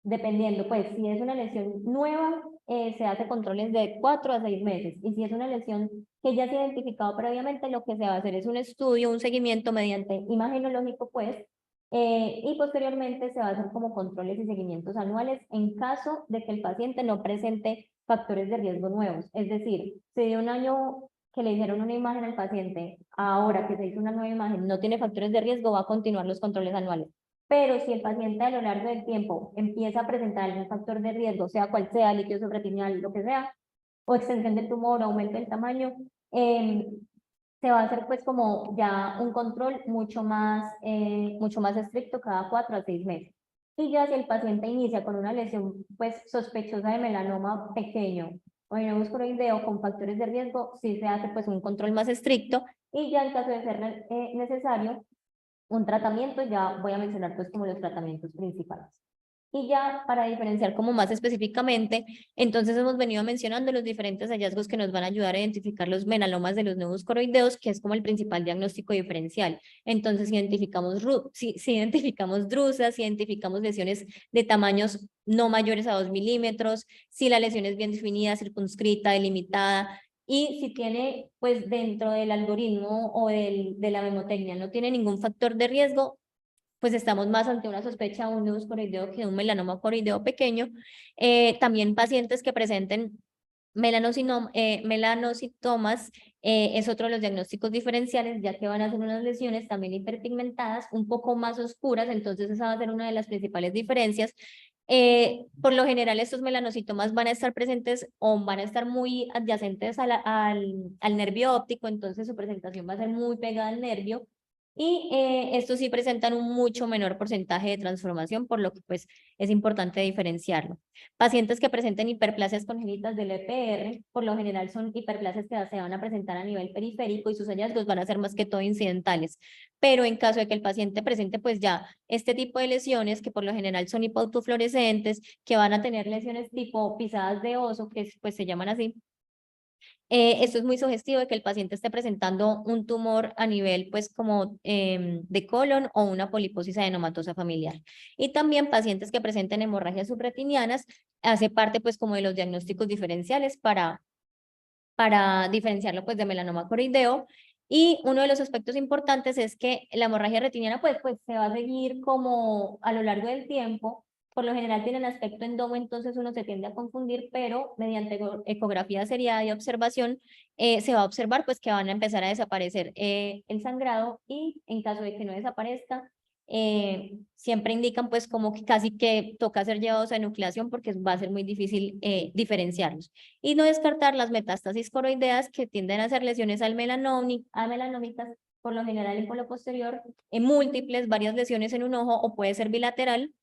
dependiendo, pues si es una lesión nueva, se hace controles de 4 a 6 meses. Y si es una lesión que ya se ha identificado previamente, lo que se va a hacer es un estudio, un seguimiento mediante imagenológico, pues, y posteriormente se va a hacer como controles y seguimientos anuales en caso de que el paciente no presente factores de riesgo nuevos. Es decir, si de un año que le hicieron una imagen al paciente, ahora que se hizo una nueva imagen, no tiene factores de riesgo, va a continuar los controles anuales. Pero si el paciente a lo largo del tiempo empieza a presentar algún factor de riesgo, sea cual sea, líquido suprarrenal, lo que sea, o extensión del tumor, aumento del tamaño, se va a hacer pues como ya un control mucho más estricto cada 4 a 6 meses. Y ya si el paciente inicia con una lesión pues sospechosa de melanoma pequeño o de neuscoroideo con factores de riesgo, sí se hace pues un control más estricto y ya en caso de ser necesario un tratamiento, ya voy a mencionar pues como los tratamientos principales. Y ya para diferenciar como más específicamente, entonces hemos venido mencionando los diferentes hallazgos que nos van a ayudar a identificar los melanomas de los nuevos coroideos, que es como el principal diagnóstico diferencial. Entonces identificamos, si identificamos drusas, si identificamos lesiones de tamaños no mayores a 2 milímetros, si la lesión es bien definida, circunscrita, delimitada, y si tiene, pues dentro del algoritmo o de la memotecnia, no tiene ningún factor de riesgo, pues estamos más ante una sospecha de un neuscoroideo que de un melanoma coroideo pequeño. También pacientes que presenten melanocitomas es otro de los diagnósticos diferenciales, ya que van a ser unas lesiones también hiperpigmentadas, un poco más oscuras, entonces esa va a ser una de las principales diferencias. Por lo general, estos melanocitomas van a estar presentes o van a estar muy adyacentes al nervio óptico, entonces su presentación va a ser muy pegada al nervio. Y estos sí presentan un mucho menor porcentaje de transformación, por lo que pues es importante diferenciarlo. Pacientes que presenten hiperplasias congénitas del EPR, por lo general son hiperplasias que se van a presentar a nivel periférico y sus hallazgos van a ser más que todo incidentales. Pero en caso de que el paciente presente pues ya este tipo de lesiones, que por lo general son hipoautofluorescentes, que van a tener lesiones tipo pisadas de oso, que pues se llaman así, esto es muy sugestivo de que el paciente esté presentando un tumor a nivel pues como de colon o una poliposis adenomatosa familiar. Y también pacientes que presenten hemorragias subretinianas hace parte pues como de los diagnósticos diferenciales para diferenciarlo pues de melanoma coroideo. Y uno de los aspectos importantes es que la hemorragia retiniana pues se va a seguir como a lo largo del tiempo. Por lo general tienen aspecto endomo, entonces uno se tiende a confundir, pero mediante ecografía seriada y observación se va a observar pues que van a empezar a desaparecer el sangrado y en caso de que no desaparezca, siempre indican pues como que casi que toca ser llevados a enucleación porque va a ser muy difícil diferenciarlos. Y no descartar las metástasis coroideas que tienden a ser lesiones melanómicas, por lo general en polo posterior, en múltiples, varias lesiones en un ojo o puede ser bilateral.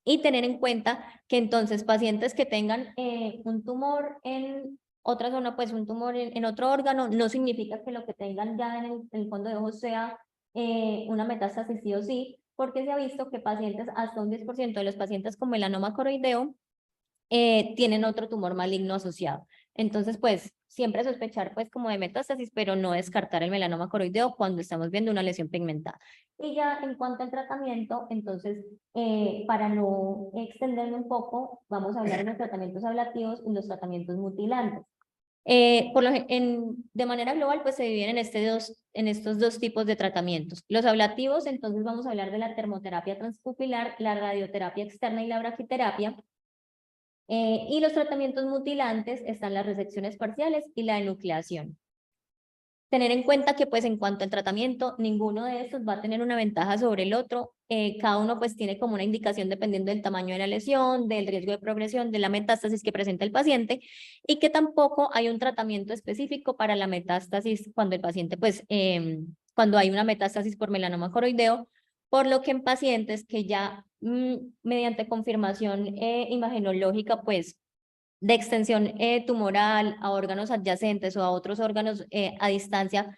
Y tener en cuenta que entonces pacientes que tengan un tumor en otra zona, pues un tumor en otro órgano, no significa que lo que tengan ya en el fondo de ojo sea una metástasis sí o sí, porque se ha visto que pacientes, hasta un 10% de los pacientes con melanoma coroideo, tienen otro tumor maligno asociado. Entonces, pues, siempre sospechar, pues, como de metástasis, pero no descartar el melanoma coroideo cuando estamos viendo una lesión pigmentada. Y ya en cuanto al tratamiento, entonces, para no extenderme un poco, vamos a hablar de los tratamientos ablativos y los tratamientos mutilantes. De manera global, pues se dividen en estos dos tipos de tratamientos. Los ablativos, entonces vamos a hablar de la termoterapia transpupilar, la radioterapia externa y la braquiterapia. Y los tratamientos mutilantes están las resecciones parciales y la enucleación. Tener en cuenta que pues en cuanto al tratamiento, ninguno de estos va a tener una ventaja sobre el otro. Cada uno pues tiene como una indicación dependiendo del tamaño de la lesión, del riesgo de progresión, de la metástasis que presenta el paciente y que tampoco hay un tratamiento específico para la metástasis cuando el paciente pues, cuando hay una metástasis por melanoma coroideo, por lo que en pacientes que ya mediante confirmación imagenológica pues de extensión tumoral a órganos adyacentes o a otros órganos a distancia,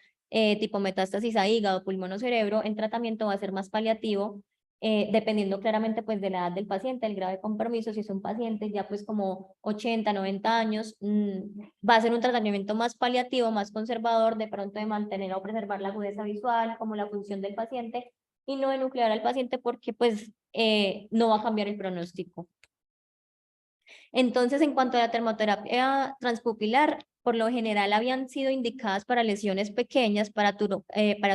tipo metástasis a hígado, pulmón o cerebro, el tratamiento va a ser más paliativo, dependiendo claramente pues de la edad del paciente, el grado de compromiso. Si es un paciente ya pues como 80, 90 años, va a ser un tratamiento más paliativo, más conservador, de pronto de mantener o preservar la agudeza visual como la función del paciente y no enuclear al paciente porque pues no va a cambiar el pronóstico. Entonces, en cuanto a la termoterapia transpupilar, por lo general habían sido indicadas para lesiones pequeñas, para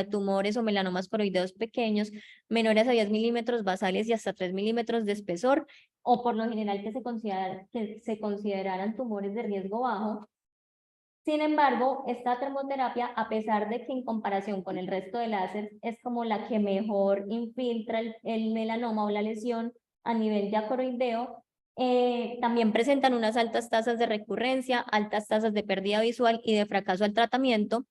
tumores o melanomas coroideos pequeños, menores a 10 milímetros basales y hasta 3 milímetros de espesor, o por lo general que se consideraran tumores de riesgo bajo. Sin embargo, esta termoterapia, a pesar de que en comparación con el resto de láser, es como la que mejor infiltra el melanoma o la lesión a nivel ya coroideo, también presentan unas altas tasas de recurrencia, altas tasas de pérdida visual y de fracaso al tratamiento,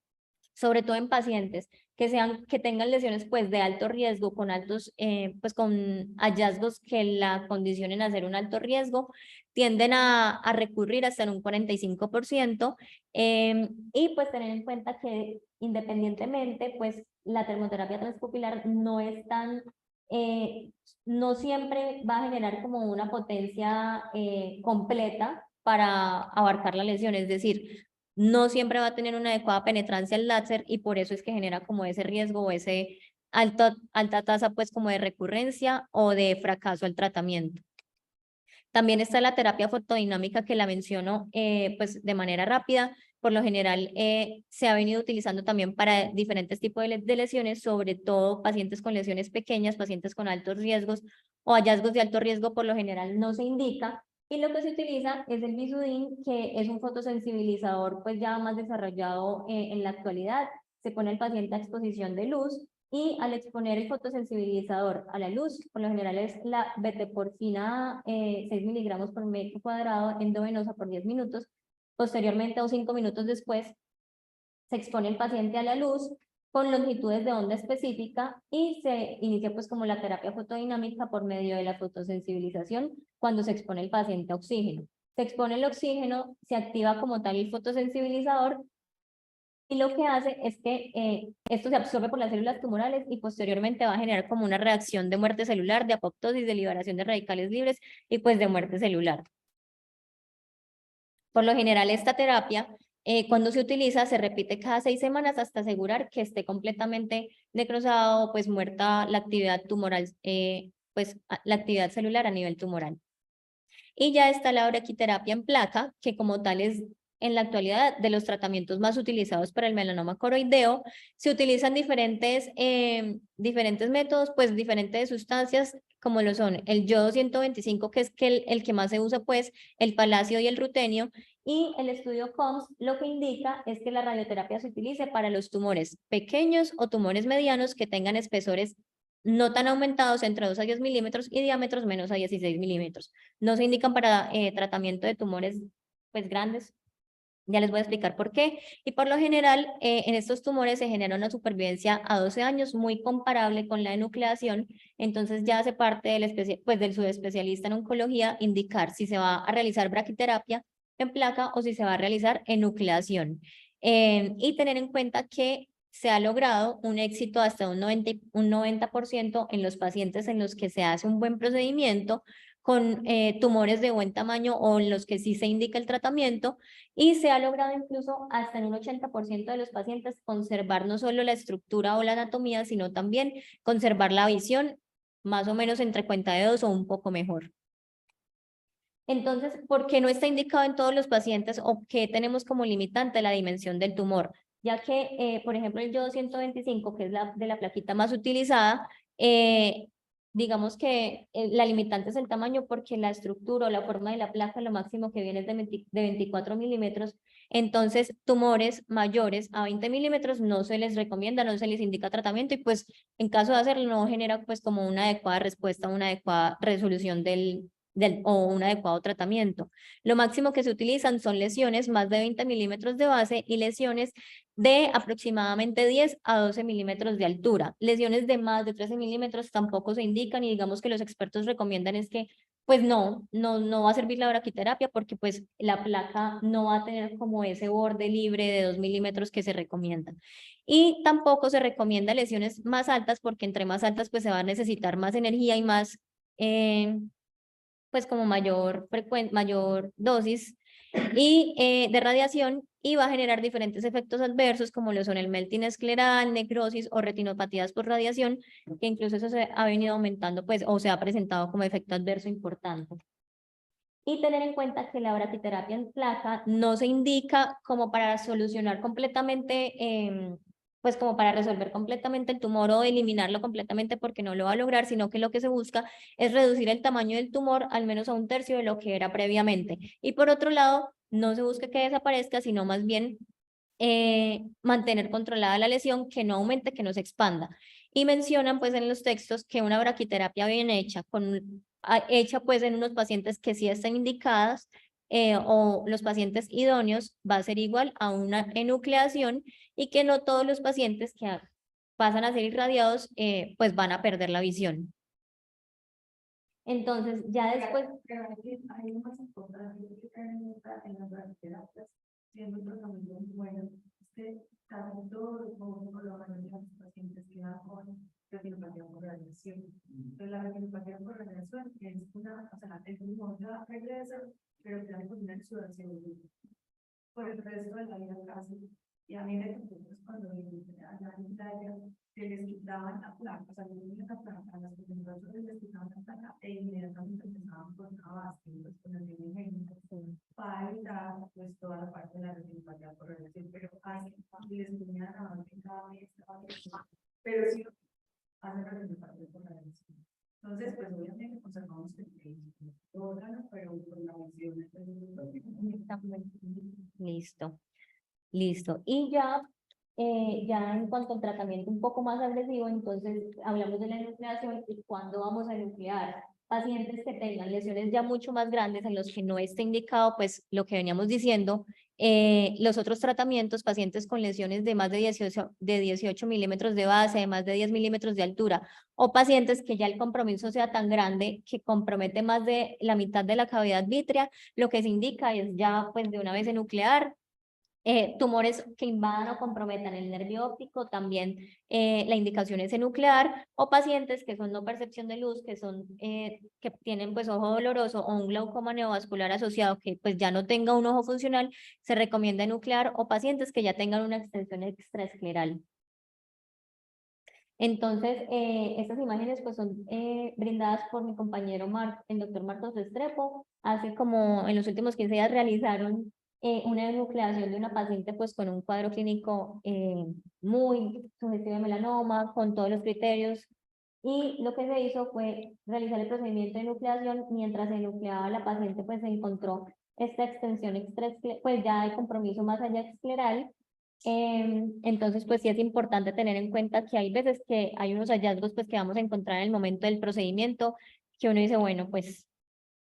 sobre todo en pacientes que tengan lesiones pues de alto riesgo, con altos, pues con hallazgos que la condicionen a ser un alto riesgo, tienden a recurrir hasta en un 45%, y pues tener en cuenta que independientemente, pues la termoterapia transpupilar no es tan, no siempre va a generar como una potencia completa para abarcar la lesión, es decir, no siempre va a tener una adecuada penetrancia al láser y por eso es que genera como ese riesgo o ese alta tasa pues como de recurrencia o de fracaso al tratamiento. También está la terapia fotodinámica que la menciono pues de manera rápida. Por lo general se ha venido utilizando también para diferentes tipos de lesiones, sobre todo pacientes con lesiones pequeñas, pacientes con altos riesgos o hallazgos de alto riesgo por lo general no se indica. Y lo que se utiliza es el Bisudin, que es un fotosensibilizador pues ya más desarrollado en la actualidad. Se pone al paciente a exposición de luz y al exponer el fotosensibilizador a la luz, por lo general es la betaporfina 6 miligramos por metro cuadrado endovenosa por 10 minutos. Posteriormente o 5 minutos después se expone el paciente a la luz con longitudes de onda específica y se inicia pues como la terapia fotodinámica por medio de la fotosensibilización cuando se expone el paciente a oxígeno. Se expone el oxígeno, se activa como tal el fotosensibilizador y lo que hace es que esto se absorbe por las células tumorales y posteriormente va a generar como una reacción de muerte celular, de apoptosis, de liberación de radicales libres y pues de muerte celular. Por lo general esta terapia cuando se utiliza se repite cada 6 semanas hasta asegurar que esté completamente necrosado, pues muerta la actividad tumoral, la actividad celular a nivel tumoral. Y ya está la braquiterapia en placa, que como tal es en la actualidad de los tratamientos más utilizados para el melanoma coroideo. Se utilizan diferentes métodos, pues diferentes sustancias, como lo son el yodo 125, que es el que más se usa, pues el palacio y el rutenio, y el estudio COMS lo que indica es que la radioterapia se utilice para los tumores pequeños o tumores medianos que tengan espesores no tan aumentados entre 2 a 10 milímetros y diámetros menos a 16 milímetros. No se indican para tratamiento de tumores pues grandes. Ya les voy a explicar por qué. Y por lo general, en estos tumores se genera una supervivencia a 12 años muy comparable con la enucleación. Entonces ya hace parte del subespecialista en oncología indicar si se va a realizar braquiterapia en placa o si se va a realizar enucleación. Y tener en cuenta que se ha logrado un éxito hasta un 90% en los pacientes en los que se hace un buen procedimiento, con tumores de buen tamaño o en los que sí se indica el tratamiento, y se ha logrado incluso hasta en un 80% de los pacientes conservar no solo la estructura o la anatomía, sino también conservar la visión más o menos entre cuenta de dedos o un poco mejor. Entonces, ¿por qué no está indicado en todos los pacientes o qué tenemos como limitante la dimensión del tumor? Ya que, por ejemplo, el yodo 125, que es la de la plaquita más utilizada, digamos que la limitante es el tamaño porque la estructura o la forma de la placa, lo máximo que viene es de 24 milímetros. Entonces, tumores mayores a 20 milímetros no se les recomienda, no se les indica tratamiento y pues en caso de hacerlo no genera pues como una adecuada respuesta, una adecuada resolución o un adecuado tratamiento. Lo máximo que se utilizan son lesiones más de 20 milímetros de base y lesiones de aproximadamente 10 a 12 milímetros de altura. Lesiones de más de 13 milímetros tampoco se indican y digamos que los expertos recomiendan es que pues no va a servir la braquiterapia porque pues la placa no va a tener como ese borde libre de 2 milímetros que se recomienda. Y tampoco se recomienda lesiones más altas porque entre más altas pues se va a necesitar más energía y más pues como mayor dosis y de radiación y va a generar diferentes efectos adversos como lo son el melting escleral, necrosis o retinopatías por radiación, que incluso eso se ha venido aumentando pues o se ha presentado como efecto adverso importante. Y tener en cuenta que la braquiterapia en placa no se indica como para solucionar completamente, pues como para resolver completamente el tumor o eliminarlo completamente porque no lo va a lograr, sino que lo que se busca es reducir el tamaño del tumor al menos a 1/3 de lo que era previamente. Y por otro lado, no se busca que desaparezca, sino más bien mantener controlada la lesión, que no aumente, que no se expanda. Y mencionan pues en los textos que una braquiterapia bien hecha, hecha pues en unos pacientes que sí están indicadas o los pacientes idóneos, va a ser igual a una enucleación y que no todos los pacientes que pasan a ser irradiados pues van a perder la visión. Entonces, ya después... Pero hay un más importante que tener en cuenta en las radioterapias, siendo un tratamiento muy bueno, es que tanto como por lo menos los pacientes que van con retinopatía por radiación. Entonces, la retinopatía por radiación es una, o sea, el tumor ya regresa, pero queda con una exudación por el resto de la vida casi. Y a mí me tocó pues, cuando vine allá en Italia, que les quitaban la placa, o sea, les quitaban la placa, a las presentaciones les quitaban la placa e inmediatamente empezaban con Avastin, pues con el medicamento, para evitar pues toda la parte de la retinopatía por radiación, pero así les ponían Avastin cada mes, pero sí hacen retinopatía por radiación. Entonces, pues obviamente conservamos el órgano, pero con la visión. Listo. Listo. Y ya, ya en cuanto al tratamiento un poco más agresivo, entonces hablamos de la enucleación y cuándo vamos a enuclear. Pacientes que tengan lesiones ya mucho más grandes en los que no esté indicado, pues lo que veníamos diciendo, los otros tratamientos, pacientes con lesiones de más de 18 milímetros de base, de más de 10 milímetros de altura, o pacientes que ya el compromiso sea tan grande que compromete más de la mitad de la cavidad vítrea, lo que se indica es ya pues de una vez enuclear. Tumores que invadan o comprometan el nervio óptico, también la indicación es enuclear, o pacientes que son no percepción de luz, que tienen pues ojo doloroso o un glaucoma neovascular asociado que pues ya no tenga un ojo funcional, se recomienda enuclear, o pacientes que ya tengan una extensión extraescleral. Entonces, estas imágenes pues son brindadas por mi compañero el doctor Marcos Restrepo. Hace como en los últimos 15 días realizaron una enucleación de una paciente pues con un cuadro clínico muy sugestivo de melanoma, con todos los criterios. Y lo que se hizo fue realizar el procedimiento de enucleación. Mientras se enucleaba la paciente pues se encontró esta extensión extraescleral, pues ya hay compromiso más allá escleral. Entonces, pues sí es importante tener en cuenta que hay veces que hay unos hallazgos pues que vamos a encontrar en el momento del procedimiento que uno dice, bueno, pues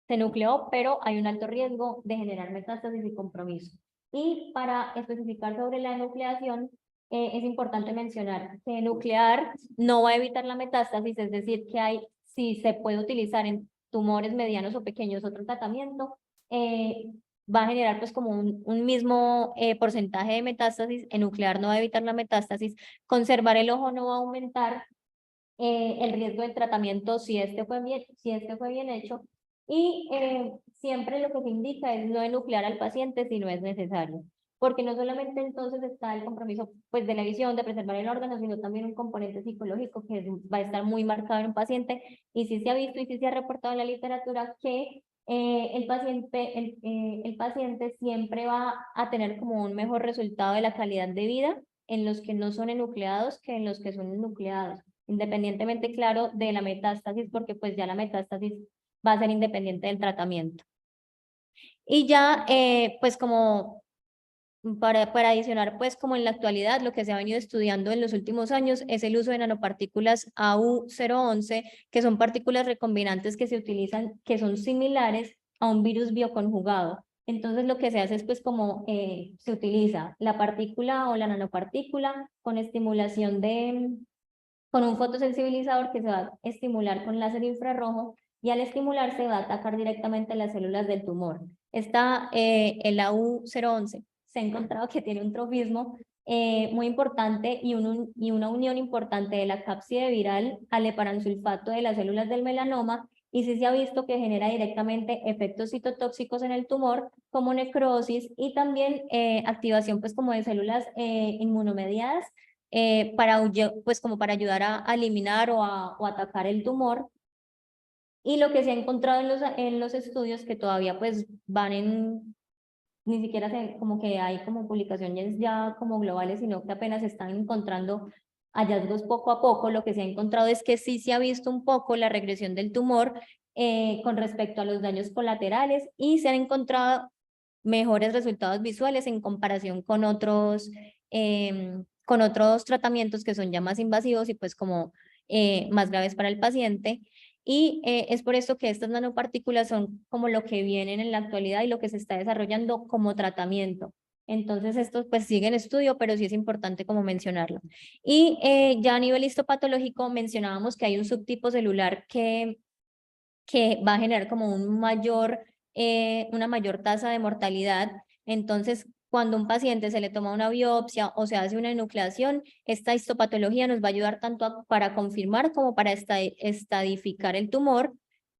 se nucleó, pero hay un alto riesgo de generar metástasis y compromiso. Y para especificar sobre la nucleación, es importante mencionar que nuclear no va a evitar la metástasis, es decir, que si se puede utilizar en tumores medianos o pequeños otro tratamiento, va a generar pues como un mismo porcentaje de metástasis. En nuclear no va a evitar la metástasis, conservar el ojo no va a aumentar el riesgo del tratamiento si este fue bien hecho, Y siempre lo que se indica es no enuclear al paciente si no es necesario, porque no solamente entonces está el compromiso pues, de la visión, de preservar el órgano, sino también un componente psicológico que va a estar muy marcado en un paciente, y sí se ha visto y sí se ha reportado en la literatura que el paciente siempre va a tener como un mejor resultado de la calidad de vida en los que no son enucleados que en los que son enucleados, independientemente, claro, de la metástasis, porque pues ya la metástasis va a ser independiente del tratamiento. Y ya, pues como para adicionar, pues como en la actualidad lo que se ha venido estudiando en los últimos años es el uso de nanopartículas AU011, que son partículas recombinantes que se utilizan, que son similares a un virus bioconjugado. Entonces lo que se hace es pues como se utiliza la partícula o la nanopartícula con estimulación con un fotosensibilizador que se va a estimular con láser infrarrojo, y al estimularse va a atacar directamente las células del tumor. El AU011 se ha encontrado que tiene un trofismo muy importante y una unión importante de la cápside viral al heparansulfato de las células del melanoma, y sí se ha visto que genera directamente efectos citotóxicos en el tumor, como necrosis y también activación pues como de células inmunomediadas, pues como para ayudar a eliminar o atacar el tumor. Y lo que se ha encontrado en los estudios que todavía pues van ni siquiera como que hay como publicaciones ya como globales, sino que apenas se están encontrando hallazgos poco a poco. Lo que se ha encontrado es que sí se ha visto un poco la regresión del tumor con respecto a los daños colaterales, y se han encontrado mejores resultados visuales en comparación con otros tratamientos que son ya más invasivos y pues como más graves para el paciente. Y es por esto que estas nanopartículas son como lo que vienen en la actualidad y lo que se está desarrollando como tratamiento. Entonces estos pues siguen estudio, pero sí es importante como mencionarlo. Y ya a nivel histopatológico mencionábamos que hay un subtipo celular que va a generar como una mayor tasa de mortalidad. Entonces, cuando a un paciente se le toma una biopsia o se hace una enucleación, esta histopatología nos va a ayudar tanto para confirmar como para estadificar el tumor.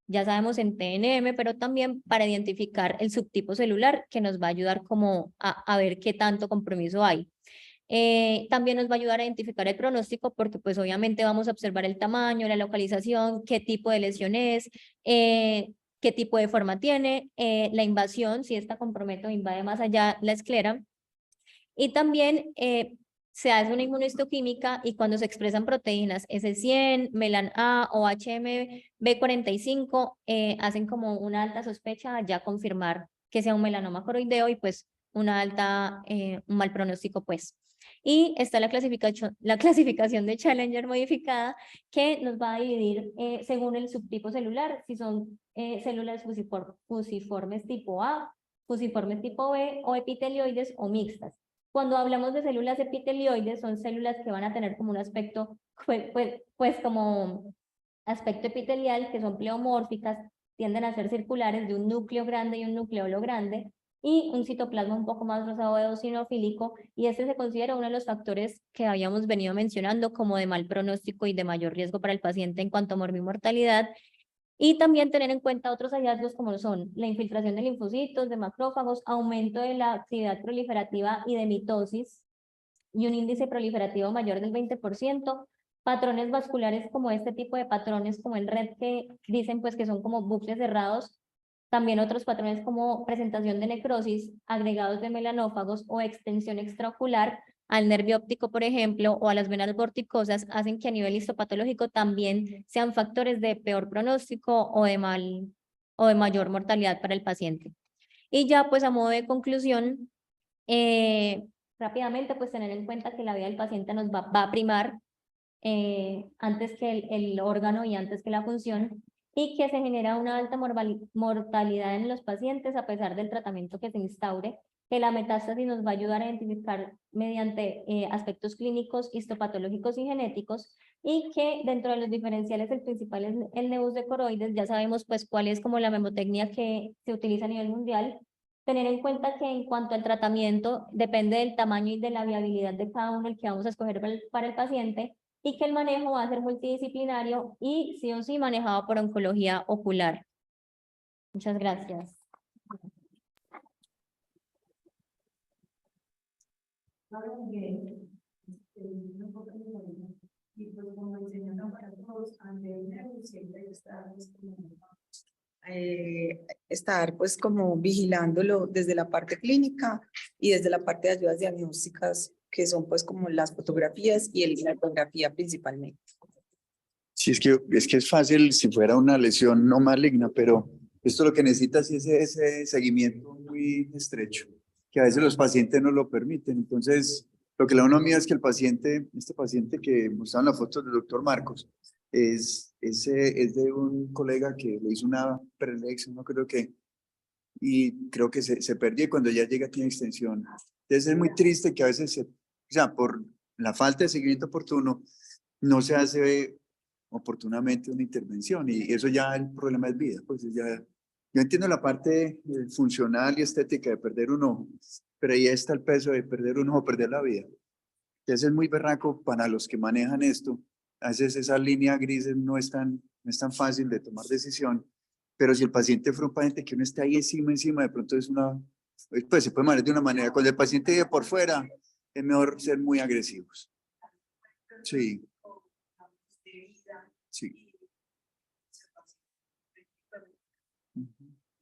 Ya sabemos en TNM, pero también para identificar el subtipo celular, que nos va a ayudar como a ver qué tanto compromiso hay. También nos va a ayudar a identificar el pronóstico, porque pues obviamente vamos a observar el tamaño, la localización, qué tipo de lesión es, qué tipo de forma tiene, la invasión, si esta compromete o invade más allá la esclera. Y también se hace una inmunohistoquímica, y cuando se expresan proteínas S100, melan-A o HMB45, hacen como una alta sospecha ya confirmar que sea un melanoma coroideo y pues un mal pronóstico pues. Y está la clasificación de Challenger modificada, que nos va a dividir según el subtipo celular, si son células fusiformes tipo A, fusiformes tipo B o epitelioides o mixtas. Cuando hablamos de células epitelioides, son células que van a tener como un aspecto, pues como aspecto epitelial, que son pleomórficas, tienden a ser circulares, de un núcleo grande y un nucleolo grande, y un citoplasma un poco más rosado eosinofílico, y este se considera uno de los factores que habíamos venido mencionando como de mal pronóstico y de mayor riesgo para el paciente en cuanto a morbimortalidad. Y también tener en cuenta otros hallazgos como son la infiltración de linfocitos, de macrófagos, aumento de la actividad proliferativa y de mitosis, y un índice proliferativo mayor del 20%, patrones vasculares como este tipo de patrones como el RED, que dicen pues que son como bucles cerrados, también otros patrones como presentación de necrosis, agregados de melanófagos o extensión extraocular al nervio óptico, por ejemplo, o a las venas vorticosas, hacen que a nivel histopatológico también sean factores de peor pronóstico o de mayor mortalidad para el paciente. Y ya pues a modo de conclusión, rápidamente pues tener en cuenta que la vida del paciente va a primar antes que el órgano y antes que la función, y que se genera una alta mortalidad en los pacientes a pesar del tratamiento que se instaure, que la metástasis nos va a ayudar a identificar mediante aspectos clínicos, histopatológicos y genéticos, y que dentro de los diferenciales el principal es el nebus de coroides. Ya sabemos pues cuál es como la memotecnia que se utiliza a nivel mundial. Tener en cuenta que en cuanto al tratamiento depende del tamaño y de la viabilidad de cada uno el que vamos a escoger para el paciente, y que el manejo va a ser multidisciplinario y sí o sí manejado por oncología ocular. Muchas gracias. Ahora bien, una poco de memoria, y pues como enseñaron para todos, siempre está estar pues como vigilándolo desde la parte clínica y desde la parte de ayudas diagnósticas, que son pues como las fotografías y la ecografía principalmente. Sí, es que es fácil si fuera una lesión no maligna, pero esto lo que necesita sí es ese seguimiento muy estrecho, que a veces los pacientes no lo permiten. Entonces, lo que la uno mira es que el paciente, este paciente que mostraban la foto del doctor Marcos, es de un colega que le hizo una prelexión, no creo que, y creo que se perdió y cuando ya llega tiene extensión. Entonces es muy triste que a veces, o sea, por la falta de seguimiento oportuno, no se hace oportunamente una intervención y eso ya el problema es vida, pues ya, yo entiendo la parte funcional y estética de perder un ojo, pero ahí está el peso de perder un ojo, perder la vida. Entonces es muy berraco para los que manejan esto, a veces esa línea gris no es tan fácil de tomar decisión, pero si el paciente fue un paciente que uno está ahí encima, de pronto es pues se puede manejar de una manera, cuando el paciente vive por fuera, es mejor ser muy agresivos. Sí. Sí.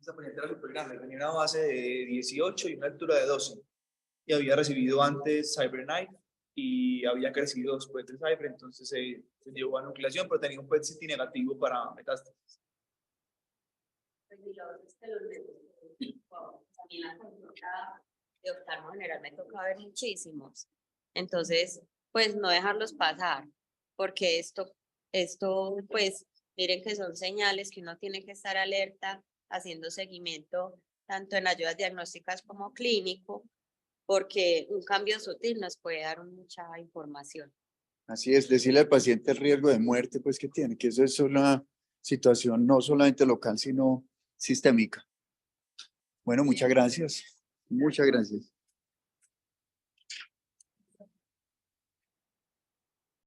Esa paciente era súper grande, tenía una base de 18 y una altura de 12. Y había recibido antes CyberKnife y había crecido después del Cyber, entonces se llevó a nucleación, pero tenía un PET-CT negativo para metástasis. También la consulta de oftalmo general me toca ver muchísimos. Entonces, pues no dejarlos pasar, porque esto, pues, miren que son señales que uno tiene que estar alerta, haciendo seguimiento tanto en ayudas diagnósticas como clínico, porque un cambio sutil nos puede dar mucha información. Así es, decirle al paciente el riesgo de muerte, pues que tiene, que eso es una situación no solamente local, sino sistémica. Bueno, muchas gracias. Muchas gracias.